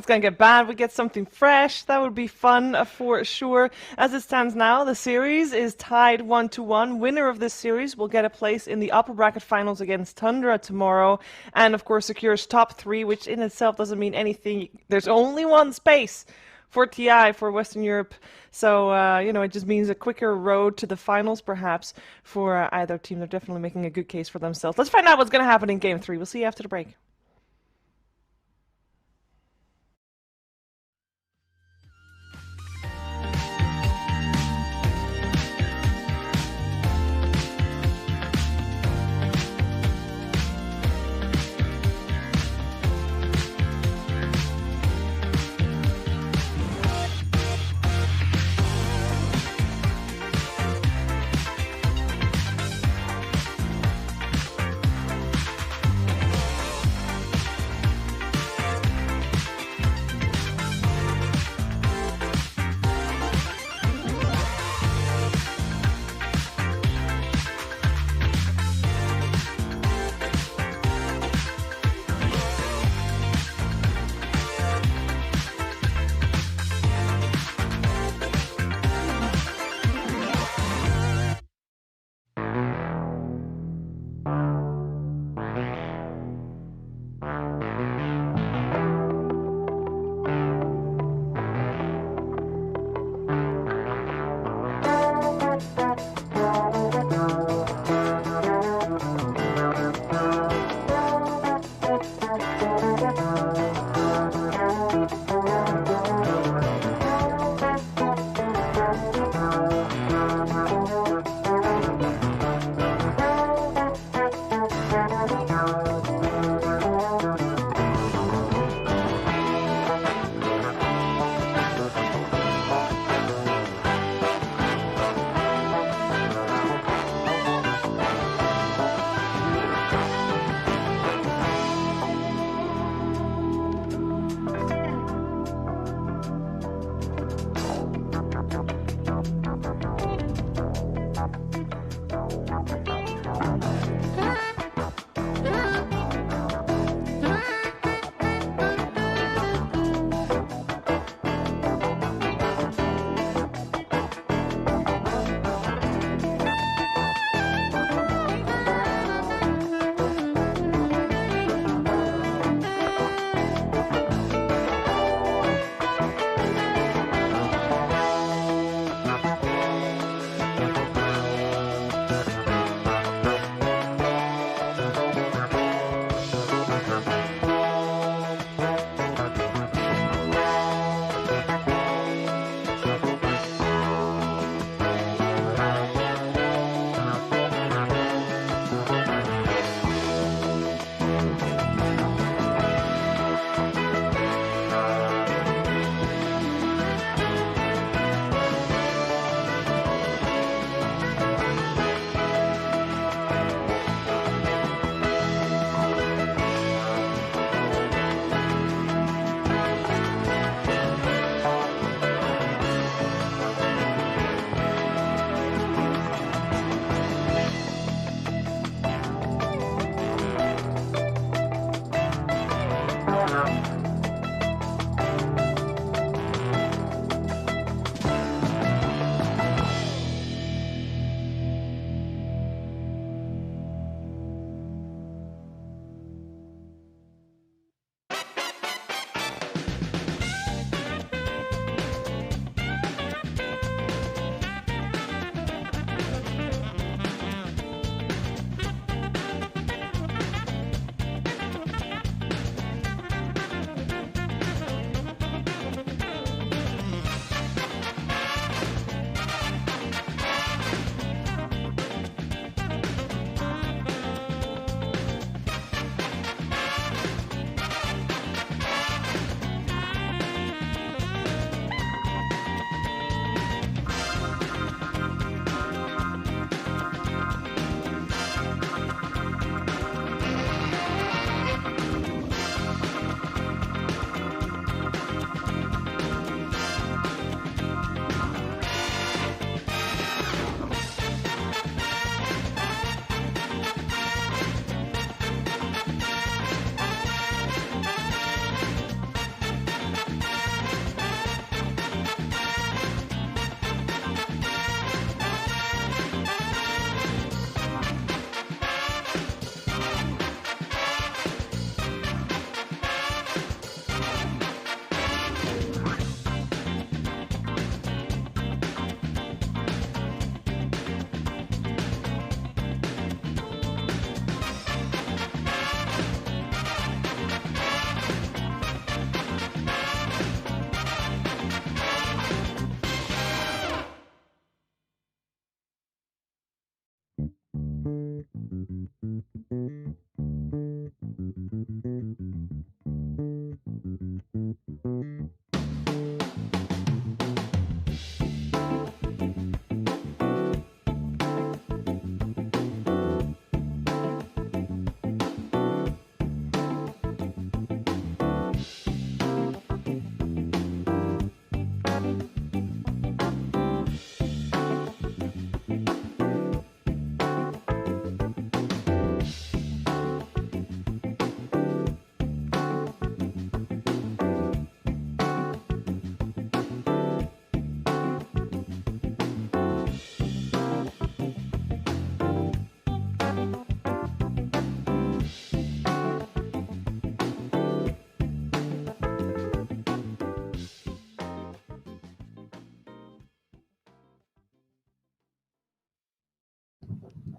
gonna get bad. We get something fresh. That would be fun for sure. As it stands now, the series is tied 1-1. Winner of this series will get a place in the upper bracket finals against Tundra tomorrow, and of course secures top 3, which in itself doesn't mean anything. There's only one space for TI, for Western Europe. So, you know, it just means a quicker road to the finals, perhaps, for either team. They're definitely making a good case for themselves. Let's find out what's going to happen in Game 3. We'll see you after the break.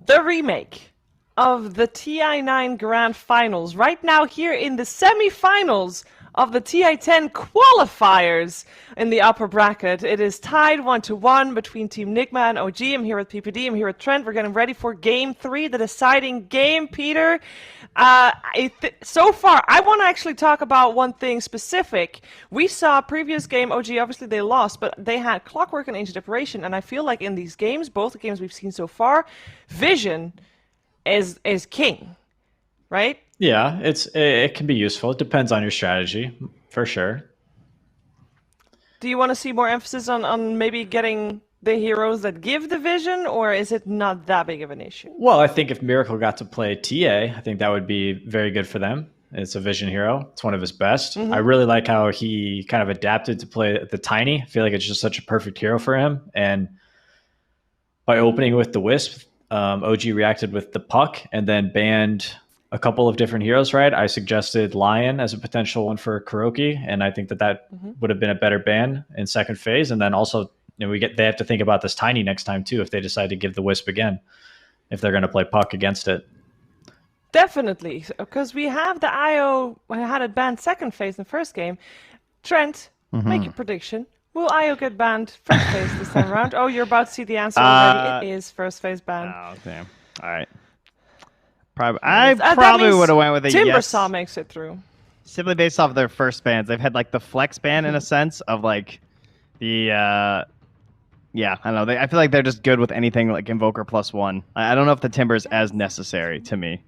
the remake of the TI9 Grand Finals. Right now, here in the semi-finals of the TI10 qualifiers in the upper bracket. It is tied 1-1 between Team Nigma and OG. I'm here with PPD, I'm here with Trent. We're getting ready for Game 3, the deciding game, Peter. So far, I want to actually talk about one thing specific. We saw previous game, OG, obviously they lost, but they had Clockwork and Ancient Operation, and I feel like in these games, both the games we've seen so far, Vision is king, right? Yeah, it can be useful. It depends on your strategy, for sure. Do you want to see more emphasis on maybe getting the heroes that give the vision, or is it not that big of an issue? Well, I think if Miracle got to play TA, I think that would be very good for them. It's a vision hero. It's one of his best. I really like how he kind of adapted to play the Tiny. I feel like it's just such a perfect hero for him. And by opening with the Wisp, OG reacted with the Puck and then banned a couple of different heroes, right? I suggested Lion as a potential one for Kuroki, and I think that would have been a better ban in second phase. And then also, they have to think about this Tiny next time too if they decide to give the Wisp again, if they're going to play Puck against it. Definitely, because we have the IO had it banned second phase in the first game. Trent, make your prediction. Will IO get banned first phase this time around? Oh, you're about to see the answer already. It is first phase ban. Oh, damn. All right. I probably would have went with a Timbersaw yes. makes it through. Simply based off of their first bans. They've had like the flex ban in a sense of like the yeah, I don't know. I feel like they're just good with anything like Invoker +1. I don't know if the Timber is as necessary to me.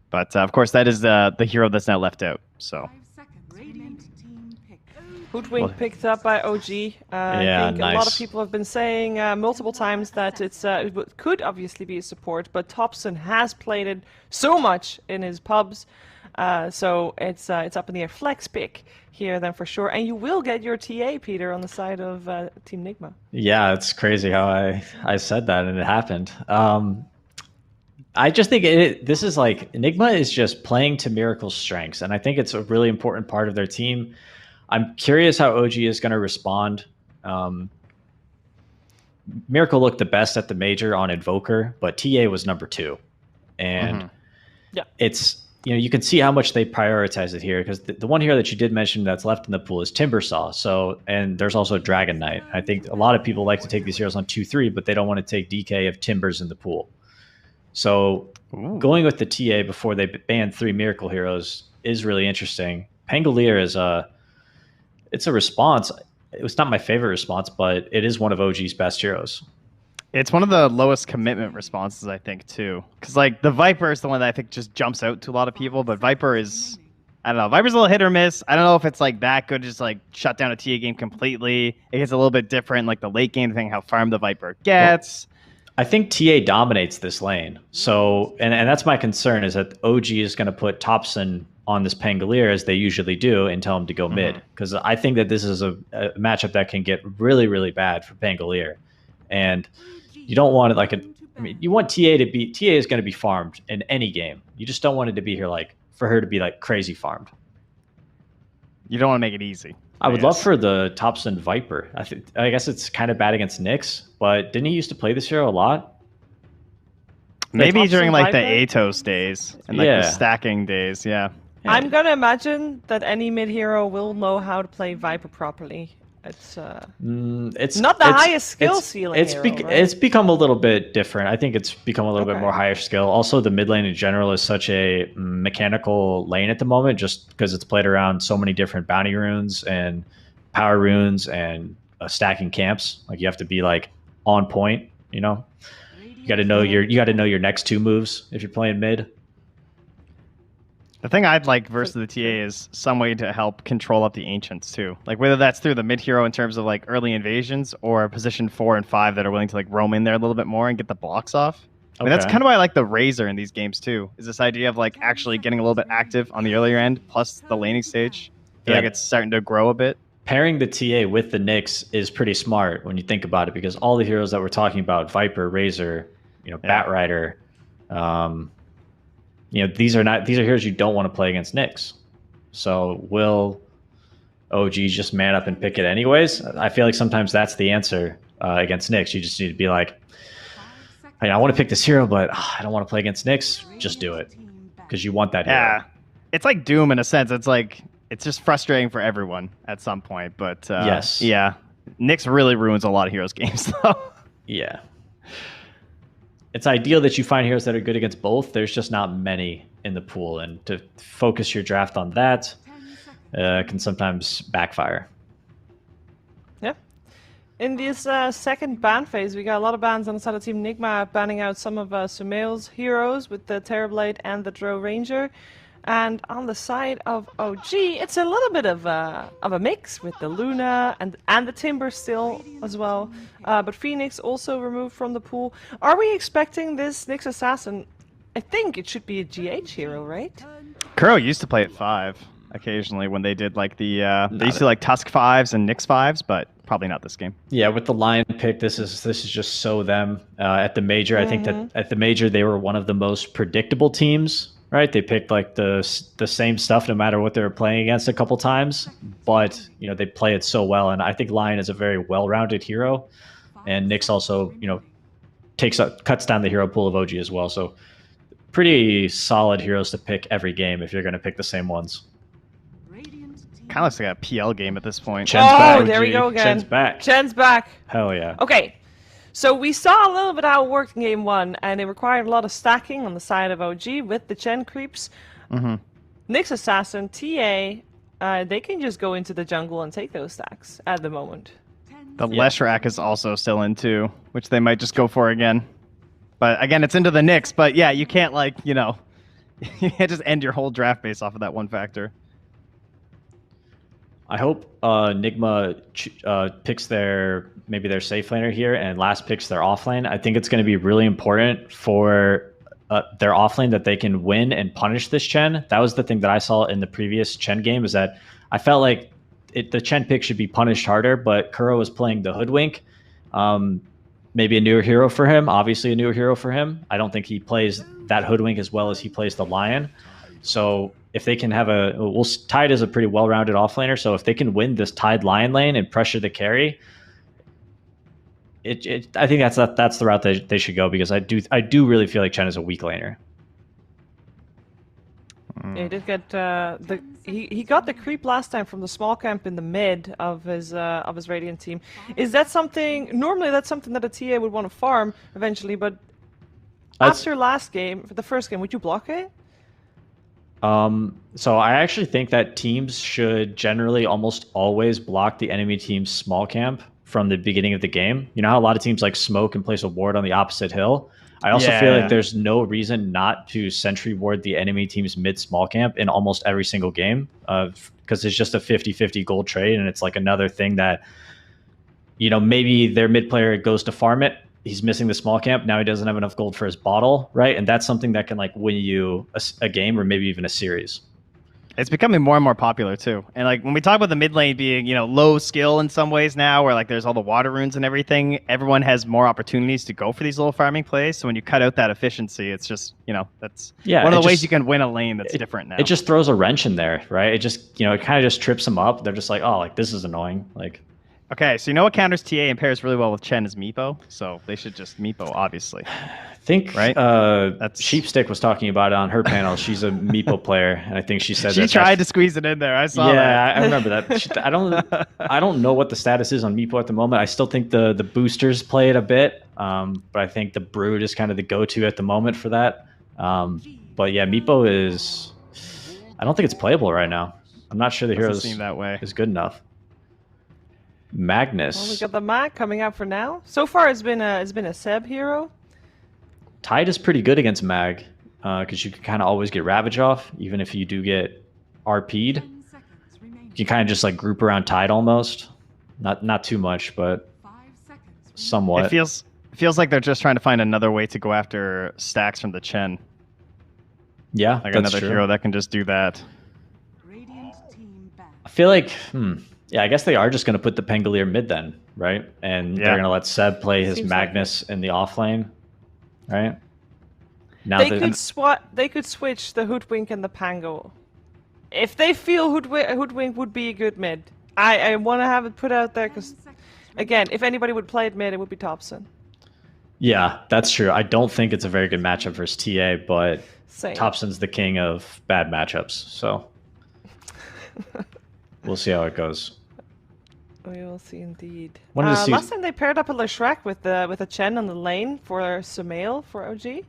But of course that is the hero that's now left out. So Hoodwink picked up by OG. I think a lot of people have been saying multiple times that it could obviously be a support, but Thompson has played it so much in his pubs, so it's up in the air. Flex pick here then for sure, and you will get your TA, Peter, on the side of Team Nigma. Yeah, it's crazy how I said that and it happened. I just think this is like Enigma is just playing to Miracle's strengths, and I think it's a really important part of their team. I'm curious how OG is going to respond. Miracle looked the best at the major on Invoker, but TA was number 2. And it's, you can see how much they prioritize it here, because the one hero that you did mention that's left in the pool is Timbersaw. So, and there's also Dragon Knight. I think a lot of people like to take these heroes on 2-3, but they don't want to take DK if Timber's in the pool. So going with the TA before they ban 3 Miracle heroes is really interesting. Pangolier is it's a response. It was not my favorite response, but it is one of OG's best heroes. it's one of the lowest commitment responses, I think, too. Because like the Viper is the one that I think just jumps out to a lot of people, but Viper is, I don't know, Viper's a little hit or miss. I don't know if it's like that good, just like shut down a TA game completely. It gets a little bit different, like the late game thing, how farmed the Viper gets. I think TA dominates this lane. So, and that's my concern, is that OG is going to put Thompson on this Pangolier as they usually do and tell him to go mid. Because I think that this is a matchup that can get really, really bad for Pangolier. And you don't want it like I mean, you want TA to be, TA is going to be farmed in any game. You just don't want it to be here like, for her to be like crazy farmed. You don't want to make it easy. I would love for the Thompson Viper. I guess it's kind of bad against Nyx, but didn't he used to play this hero a lot? Maybe during like the Viper? Atos days and like the stacking days, yeah. I'm gonna imagine that any mid hero will know how to play Viper properly. It's not the highest skill ceiling. It's become a little bit different. I think it's become a little bit more higher skill. Also, the mid lane in general is such a mechanical lane at the moment, just because it's played around so many different bounty runes and power runes and stacking camps. Like you have to be like on point. You know, you got to know your next two moves if you're playing mid. The thing I'd like versus the TA is some way to help control up the Ancients too. Like whether that's through the mid hero in terms of like early invasions or position 4 and 5 that are willing to like roam in there a little bit more and get the blocks off. I mean, that's kind of why I like the Razor in these games too, is this idea of like actually getting a little bit active on the earlier end plus the laning stage. I feel like it's starting to grow a bit. Pairing the TA with the Nyx is pretty smart when you think about it, because all the heroes that we're talking about, Viper, Razor, Batrider, these are heroes you don't want to play against Nyx. So will OG just man up and pick it anyways? I feel like sometimes that's the answer against Nyx. You just need to be like, I want to pick this hero, but I don't want to play against Nyx. Just do it because you want that hero. Yeah, it's like Doom in a sense. It's just frustrating for everyone at some point. But yes, yeah, Nyx really ruins a lot of heroes games though. Yeah, it's ideal that you find heroes that are good against both. There's just not many in the pool, and to focus your draft on that can sometimes backfire. Yeah. In this second ban phase, we got a lot of bans on the side of Team Nigma, banning out some of Sumail's heroes with the Terrorblade and the Drow Ranger. And on the side of OG, it's a little bit of a mix with the Luna and the Timber still as well. But Phoenix also removed from the pool. Are we expecting this Nyx Assassin? I think it should be a GH hero, right? Kuro used to play at 5 occasionally when they did like the they used to like Tusk 5s and Nyx 5s, but probably not this game. Yeah, with the Lion pick, this is just so them at the major. I think that at the major they were one of the most predictable teams, right? They picked like the same stuff no matter what they were playing against a couple times, but you know they play it so well, and I think Lion is a very well-rounded hero, and Nyx also cuts down the hero pool of OG as well. So pretty solid heroes to pick every game if you're going to pick the same ones. Kind of looks like a PL game at this point. Chen's back. There we go again. Chen's back. Chen's back. Hell yeah. Okay, so we saw a little bit how it worked in game 1, and it required a lot of stacking on the side of OG with the Chen creeps. Nyx Assassin, TA, they can just go into the jungle and take those stacks at the moment. The Leshrac is also still in too, which they might just go for again. But again, it's into the Nyx. But yeah, you can't you can't just end your whole draft based off of that one factor. I hope Nigma picks maybe their safe laner here, and last picks their offlane. I think it's going to be really important for their offlane that they can win and punish this Chen. That was the thing that I saw in the previous Chen game, is that I felt like the Chen pick should be punished harder, but Kuro was playing the Hoodwink. Maybe a newer hero for him, obviously a newer hero for him. I don't think he plays that Hoodwink as well as he plays the Lion. So if they can have Tide is a pretty well-rounded offlaner, so if they can win this Tide Lion lane and pressure the carry, I think that's the route that they should go, because I do really feel like Chen is a weak laner. Yeah, he did get he got the creep last time from the small camp in the mid of his Radiant team. Is that something? Normally, that's something that a TA would want to farm eventually, but after last game, the first game, would you block it? So I actually think that teams should generally almost always block the enemy team's small camp from the beginning of the game. You know how a lot of teams like smoke and place a ward on the opposite hill? I also feel like there's no reason not to sentry ward the enemy team's mid small camp in almost every single game, because it's just a 50-50 gold trade, and it's like another thing that, maybe their mid player goes to farm it, he's missing the small camp, now he doesn't have enough gold for his bottle, right? And that's something that can like win you a game or maybe even a series. It's becoming more and more popular too. And like when we talk about the mid lane being, low skill in some ways now, where like there's all the water runes and everything, everyone has more opportunities to go for these little farming plays. So when you cut out that efficiency, it's just, that's one of the ways you can win a lane that's different now. It just throws a wrench in there, right? It just, it kind of just trips them up. They're just like, oh, like this is annoying. Like, okay, so what counters TA and pairs really well with Chen is Meepo, so they should just Meepo, obviously. I think right? That's Sheepstick was talking about it on her panel. She's a Meepo player, and I think she said she tried to squeeze it in there. I saw that. Yeah, I remember that. I don't know what the status is on Meepo at the moment. I still think the boosters play it a bit, but I think the Brood is kind of the go-to at the moment for that. But yeah, Meepo is. I don't think it's playable right now. I'm not sure the hero is good enough. Magnus. Well, we got the Mag coming out for now. So far, it's been a Seb hero. Tide is pretty good against Mag, because you can kind of always get Ravage off, even if you do get RP'd. You can kind of just like group around Tide almost. Not too much, but somewhat. It feels like they're just trying to find another way to go after stacks from the Chen. Yeah, like that's another true. hero that can just do that. I feel like, yeah, I guess they are just going to put the Pangolier mid then, right? And they're going to let Seb play his Magnus in the offlane, right? Now they could switch the Hoodwink and the Pango. If they feel Hoodwink would be a good mid, I want to have it put out there because, again, if anybody would play it mid, it would be Thompson. Yeah, that's true. I don't think it's a very good matchup versus TA, but Same. Thompson's the king of bad matchups, so we'll see how it goes. We will see indeed. Wanted to see- Last time they paired up a Shrek with a Chen on the lane for Sumail for OG.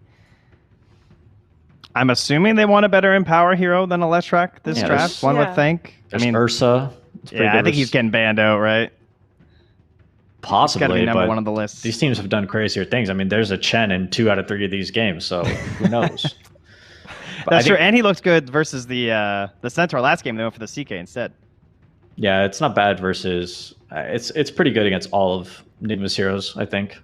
I'm assuming they want a better Empower hero than a Leshrac this Yeah, draft, one would think. There's Ursa. It's pretty Yeah, good I think he's getting banned out, right? possibly, Gotta be number but one on the list. these teams have done crazier things. I mean, there's a Chen in 2 out of 3 of these games, so who knows? That's true, and he looked good versus the Centaur last game. They went for the CK instead. Yeah, it's not bad versus... it's pretty good against all of Nigma's heroes, I think.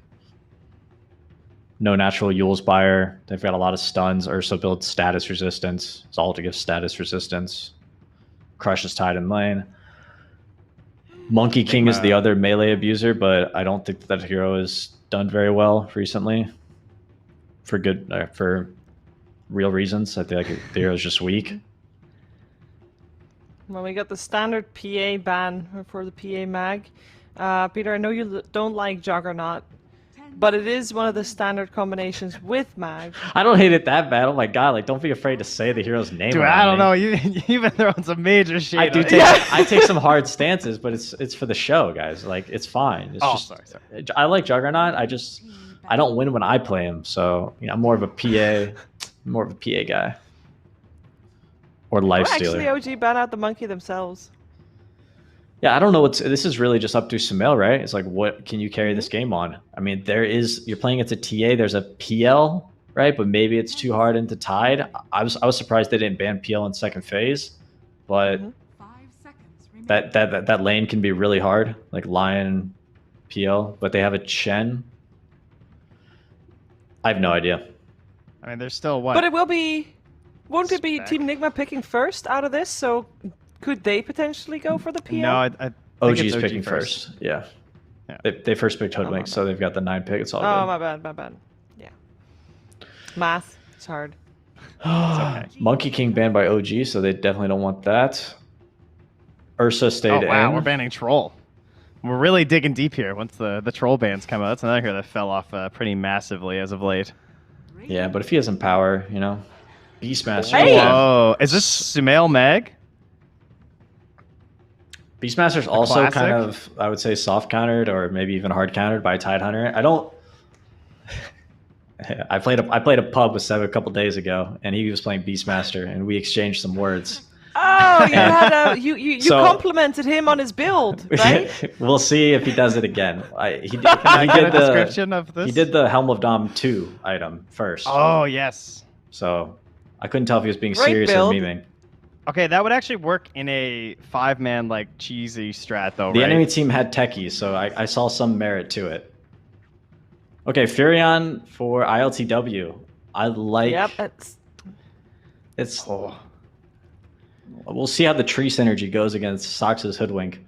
No natural Yule's Buyer. They've got a lot of stuns. Ursa builds status resistance. Zalta gives status resistance. Crush is tied in lane. Monkey King is the other melee abuser, but I don't think that hero has done very well recently. For real reasons. I feel like the hero's just weak. Well, we got the standard PA ban for the PA mag. Peter, I know you don't like Juggernaut, but it is one of the standard combinations with mag. I don't hate it that bad. Oh my god! Like, don't be afraid to say the hero's name. Dude, I don't know. You've been throwing some major shit. I do take I take some hard stances, but it's for the show, guys. Like, it's fine. It's sorry. I like Juggernaut. I don't win when I play him, so I'm more of a PA guy. Or Lifestealer. Actually, OG ban out the monkey themselves. Yeah, I don't know. This is really just up to Sumail, right? It's like, what can you carry this game on? I mean, you're playing against a TA. There's a PL, right? But maybe it's too hard into Tide. I was surprised they didn't ban PL in second phase, but that lane can be really hard, like Lion, PL. But they have a Chen. I have no idea. I mean, there's still what? But it will be. Won't it be Team Nigma picking first out of this? So could they potentially go for the PL? No, I think OG's it's OG picking first. Yeah. Yeah. They first picked Hoodwink, so they've got the 9 pick. It's all Oh, good. my bad. Yeah. Math. It's hard. It's okay. Monkey King banned by OG, so they definitely don't want that. Ursa stayed Oh, wow, in. we're banning Troll. We're really digging deep here once the Troll bans come out. That's another hero that fell off pretty massively as of late. Yeah, but if he has Empower, Beastmaster. Hey! Whoa, is this Sumail Meg? Beastmaster's also classic? kind of, I would say, soft countered or maybe even hard countered by Tidehunter. I don't. I played a pub with Seb a couple days ago, and he was playing Beastmaster, and we exchanged some words. Oh, you had you complimented him on his build, right? We'll see if he does it again. He did the description of this. He did the Helm of Dom 2 item first. Oh yes. So I couldn't tell if he was being Great serious build. or memeing. Okay, that would actually work in a 5-man like cheesy strat though, The right? enemy team had techies, so I saw some merit to it. Okay, Furion for ILTW. I like. Yep. It's. We'll see how the tree synergy goes against Sox's Hoodwink.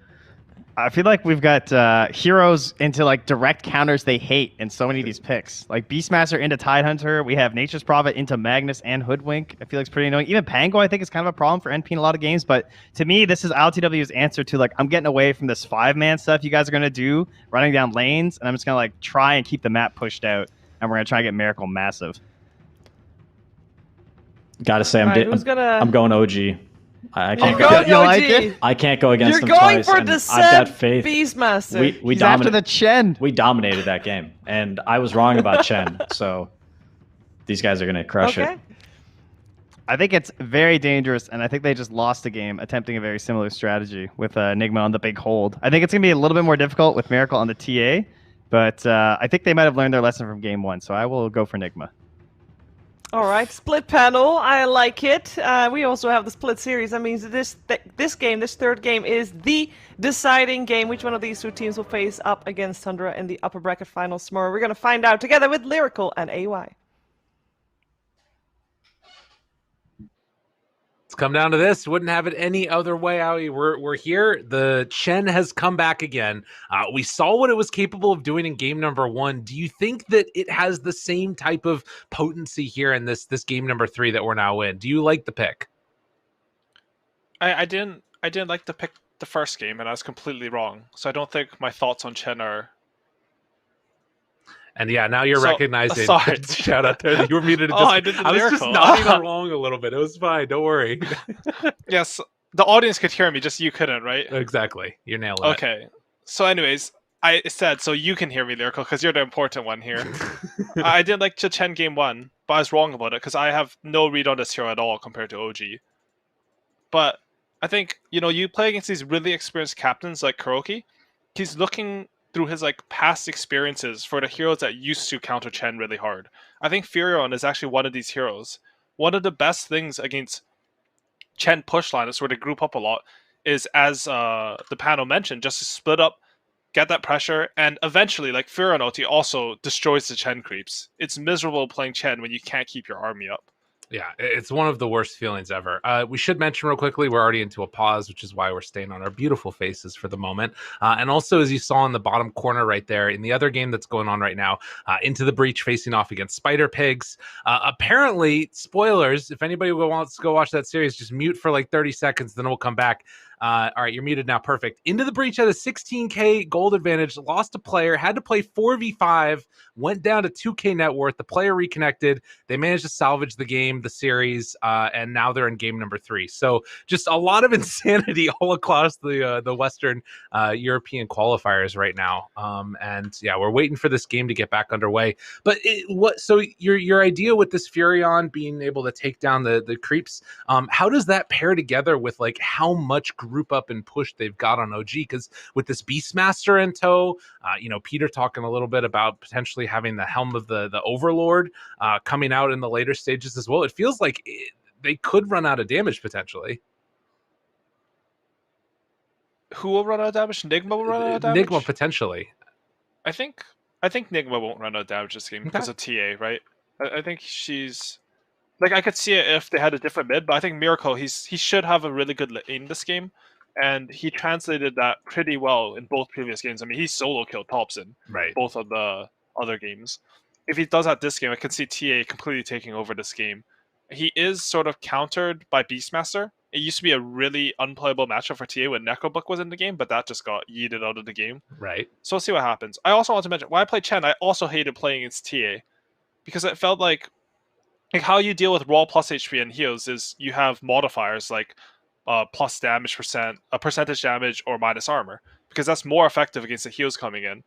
I feel like we've got heroes into like direct counters they hate in so many of these picks. Like Beastmaster into Tidehunter. We have Nature's Prophet into Magnus and Hoodwink. I feel like it's pretty annoying. Even Pango, I think, is kind of a problem for NP in a lot of games. But to me, this is LTW's answer to like, I'm getting away from this 5-man stuff you guys are going to do, running down lanes. And I'm just going to like try and keep the map pushed out. And we're going to try and get Miracle massive. Gotta say, I'm going OG. I can't You're go. going OG. like it? I can't go against You're them going twice, for and the I've got Seb faith. Beastmaster. We He's after dominated. the Chen. We dominated that game, and I was wrong about Chen. So these guys are gonna crush Okay. it. I think it's very dangerous, and I think they just lost a game attempting a very similar strategy with Enigma on the big hold. I think it's going to be a little bit more difficult with Miracle on the TA, but I think they might have learned their lesson from game 1, so I will go for Enigma. All right, split panel. I like it. We also have the split series. That means this third game, is the deciding game. Which one of these 2 teams will face up against Tundra in the upper bracket finals tomorrow? We're going to find out together with Lyrical and AY. It's come down to this. Wouldn't have it any other way, Howie. We're here. The Chen has come back again. We saw what it was capable of doing in game number 1. Do you think that it has the same type of potency here in this game number 3 that we're now in? Do you like the pick? I didn't like the pick the first game, and I was completely wrong. So I don't think my thoughts on Chen are. And yeah, now you're So, recognizing. sorry. Shout out there that you were muted. Oh, I did the I was just lyrical. nodding along a little bit. It was fine. Don't worry. Yes, the audience could hear me, just you couldn't, right? Exactly. You're nailing it. Okay. So, anyways, I said so you can hear me, lyrical, because you're the important one here. I did like Chen game 1, but I was wrong about it because I have no read on this hero at all compared to OG. But I think, you play against these really experienced captains like Kuroki, he's looking through his like past experiences for the heroes that used to counter Chen really hard. I think Furion is actually one of these heroes. One of the best things against Chen push lineups where they group up a lot is, as the panel mentioned, just to split up, get that pressure, and eventually, like Furion ulti also destroys the Chen creeps. It's miserable playing Chen when you can't keep your army up. Yeah, it's one of the worst feelings ever. We should mention real quickly, we're already into a pause, which is why we're staying on our beautiful faces for the moment. And also, as you saw in the bottom corner right there, in the other game that's going on right now, Into the Breach facing off against Spider Pigs. Apparently, spoilers, if anybody wants to go watch that series, just mute for like 30 seconds, then we'll come back. All right, you're muted now. Perfect. Into the Breach had a 16K gold advantage, lost a player, had to play 4v5, went down to 2K net worth. The player reconnected. They managed to salvage the game, the series, and now they're in game number 3. So just a lot of insanity all across the Western European qualifiers right now. And yeah, we're waiting for this game to get back underway. But so your idea with this Furion being able to take down the creeps, how does that pair together with like how much group up and push they've got on OG? Because with this Beastmaster in tow, Peter talking a little bit about potentially having the helm of the Overlord coming out in the later stages as well. It feels like they could run out of damage potentially. Who will run out of damage? Nigma will run out of damage? Nigma potentially. I think Nigma won't run out of damage this game because of TA, right? I think she's... Like, I could see it if they had a different mid, but I think Miracle, he should have a really good lane this game, and he translated that pretty well in both previous games. I mean, he solo killed Thompson, right? Both of the other games. If he does that this game, I could see TA completely taking over this game. He is sort of countered by Beastmaster. It used to be a really unplayable matchup for TA when Necrobook was in the game, but that just got yeeted out of the game. Right. So we'll see what happens. I also want to mention, when I played Chen, I also hated playing against TA, because it felt like how you deal with raw plus HP and heals is you have modifiers like plus damage percent, percentage damage, or minus armor, because that's more effective against the heals coming in.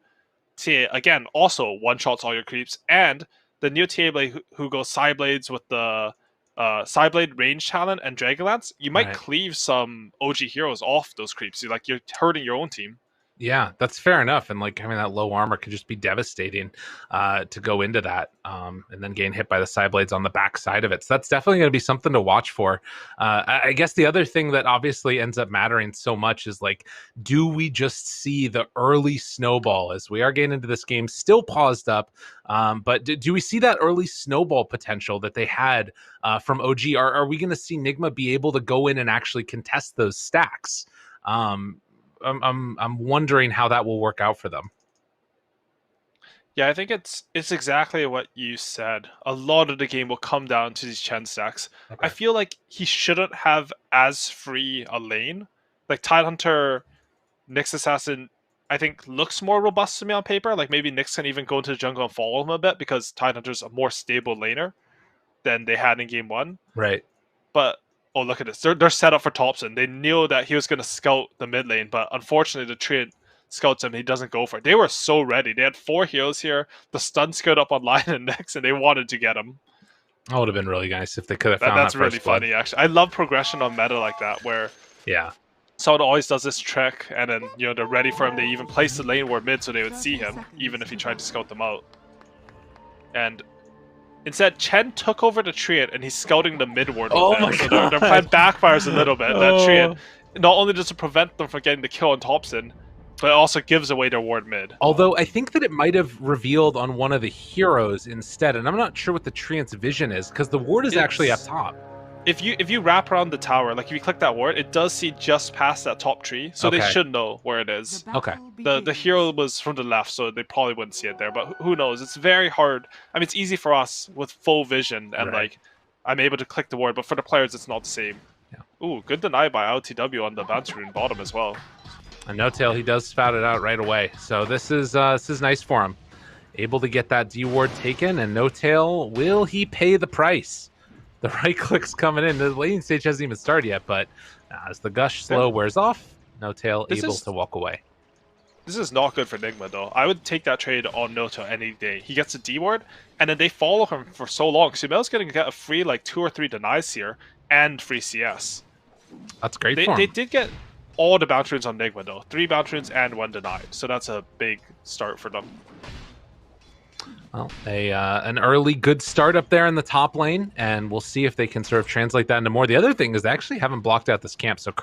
TA, again, also one-shots all your creeps, and the new TA Blade who goes Psyblades with the Psyblade range talent and Dragonlance, you might cleave some OG heroes off those creeps. You're hurting your own team. Yeah, that's fair enough. And like having that low armor could just be devastating to go into that and then getting hit by the side blades on the back side of it. So that's definitely going to be something to watch for. I guess the other thing that obviously ends up mattering so much is like, do we just see the early snowball as we are getting into this game still paused up? But do we see that early snowball potential that they had from OG? Are we going to see Nigma be able to go in and actually contest those stacks? I'm wondering how that will work out for them. Yeah, I think it's exactly what you said. A lot of the game will come down to these Chen stacks. Okay. I feel like he shouldn't have as free a lane. Like Tidehunter, Nyx Assassin, I think looks more robust to me on paper. Like maybe Nyx can even go into the jungle and follow him a bit because Tidehunter's a more stable laner than they had in game 1. Right. But oh, look at this. They're set up for Thompson. They knew that he was going to scout the mid lane, but unfortunately the trade scouts him. He doesn't go for it. They were so ready. They had 4 heroes here. The stun scout up on Lion and Nyx, and they wanted to get him. That would have been really nice if they could have found That's that really first blood. funny, actually. I love progression on meta like that, where someone always does this trick, and then they're ready for him. They even place the lane ward mid so they would see him, even if he tried to scout them out. And instead, Chen took over the Triad, and he's scouting the mid ward. Oh my so god! Their plan backfires a little bit. That Triad, not only does it prevent them from getting the kill on Thompson, but it also gives away their ward mid. Although I think that it might have revealed on one of the heroes instead, and I'm not sure what the Treant's vision is, because the ward is actually up top. If you wrap around the tower, like if you click that ward, it does see just past that top tree, so they should know where it is. Okay. The hero was from the left, so they probably wouldn't see it there, but who knows? It's very hard. I mean, it's easy for us with full vision, and like, I'm able to click the ward, but for the players, it's not the same. Yeah. Ooh, good deny by LTW on the bounty rune bottom as well. And No Tail, he does spout it out right away, so this is nice for him. able to get that D ward taken, and No Tail, will he pay the price? The right click's coming in. The laning stage hasn't even started yet, but as the gush slow wears off, No Tail able to walk away. This is not good for Nigma, though. I would take that trade on Noto any day. He gets a D ward, and then they follow him for so long. Sumel's going to get a free, like, 2 or 3 denies here, and free CS. That's great for him. They did get all the bounce runes on Nigma, though. 3 bounce runes and 1 denied. So that's a big start for them. Well, an early good start up there in the top lane, and we'll see if they can sort of translate that into more. The other thing is they actually haven't blocked out this camp, so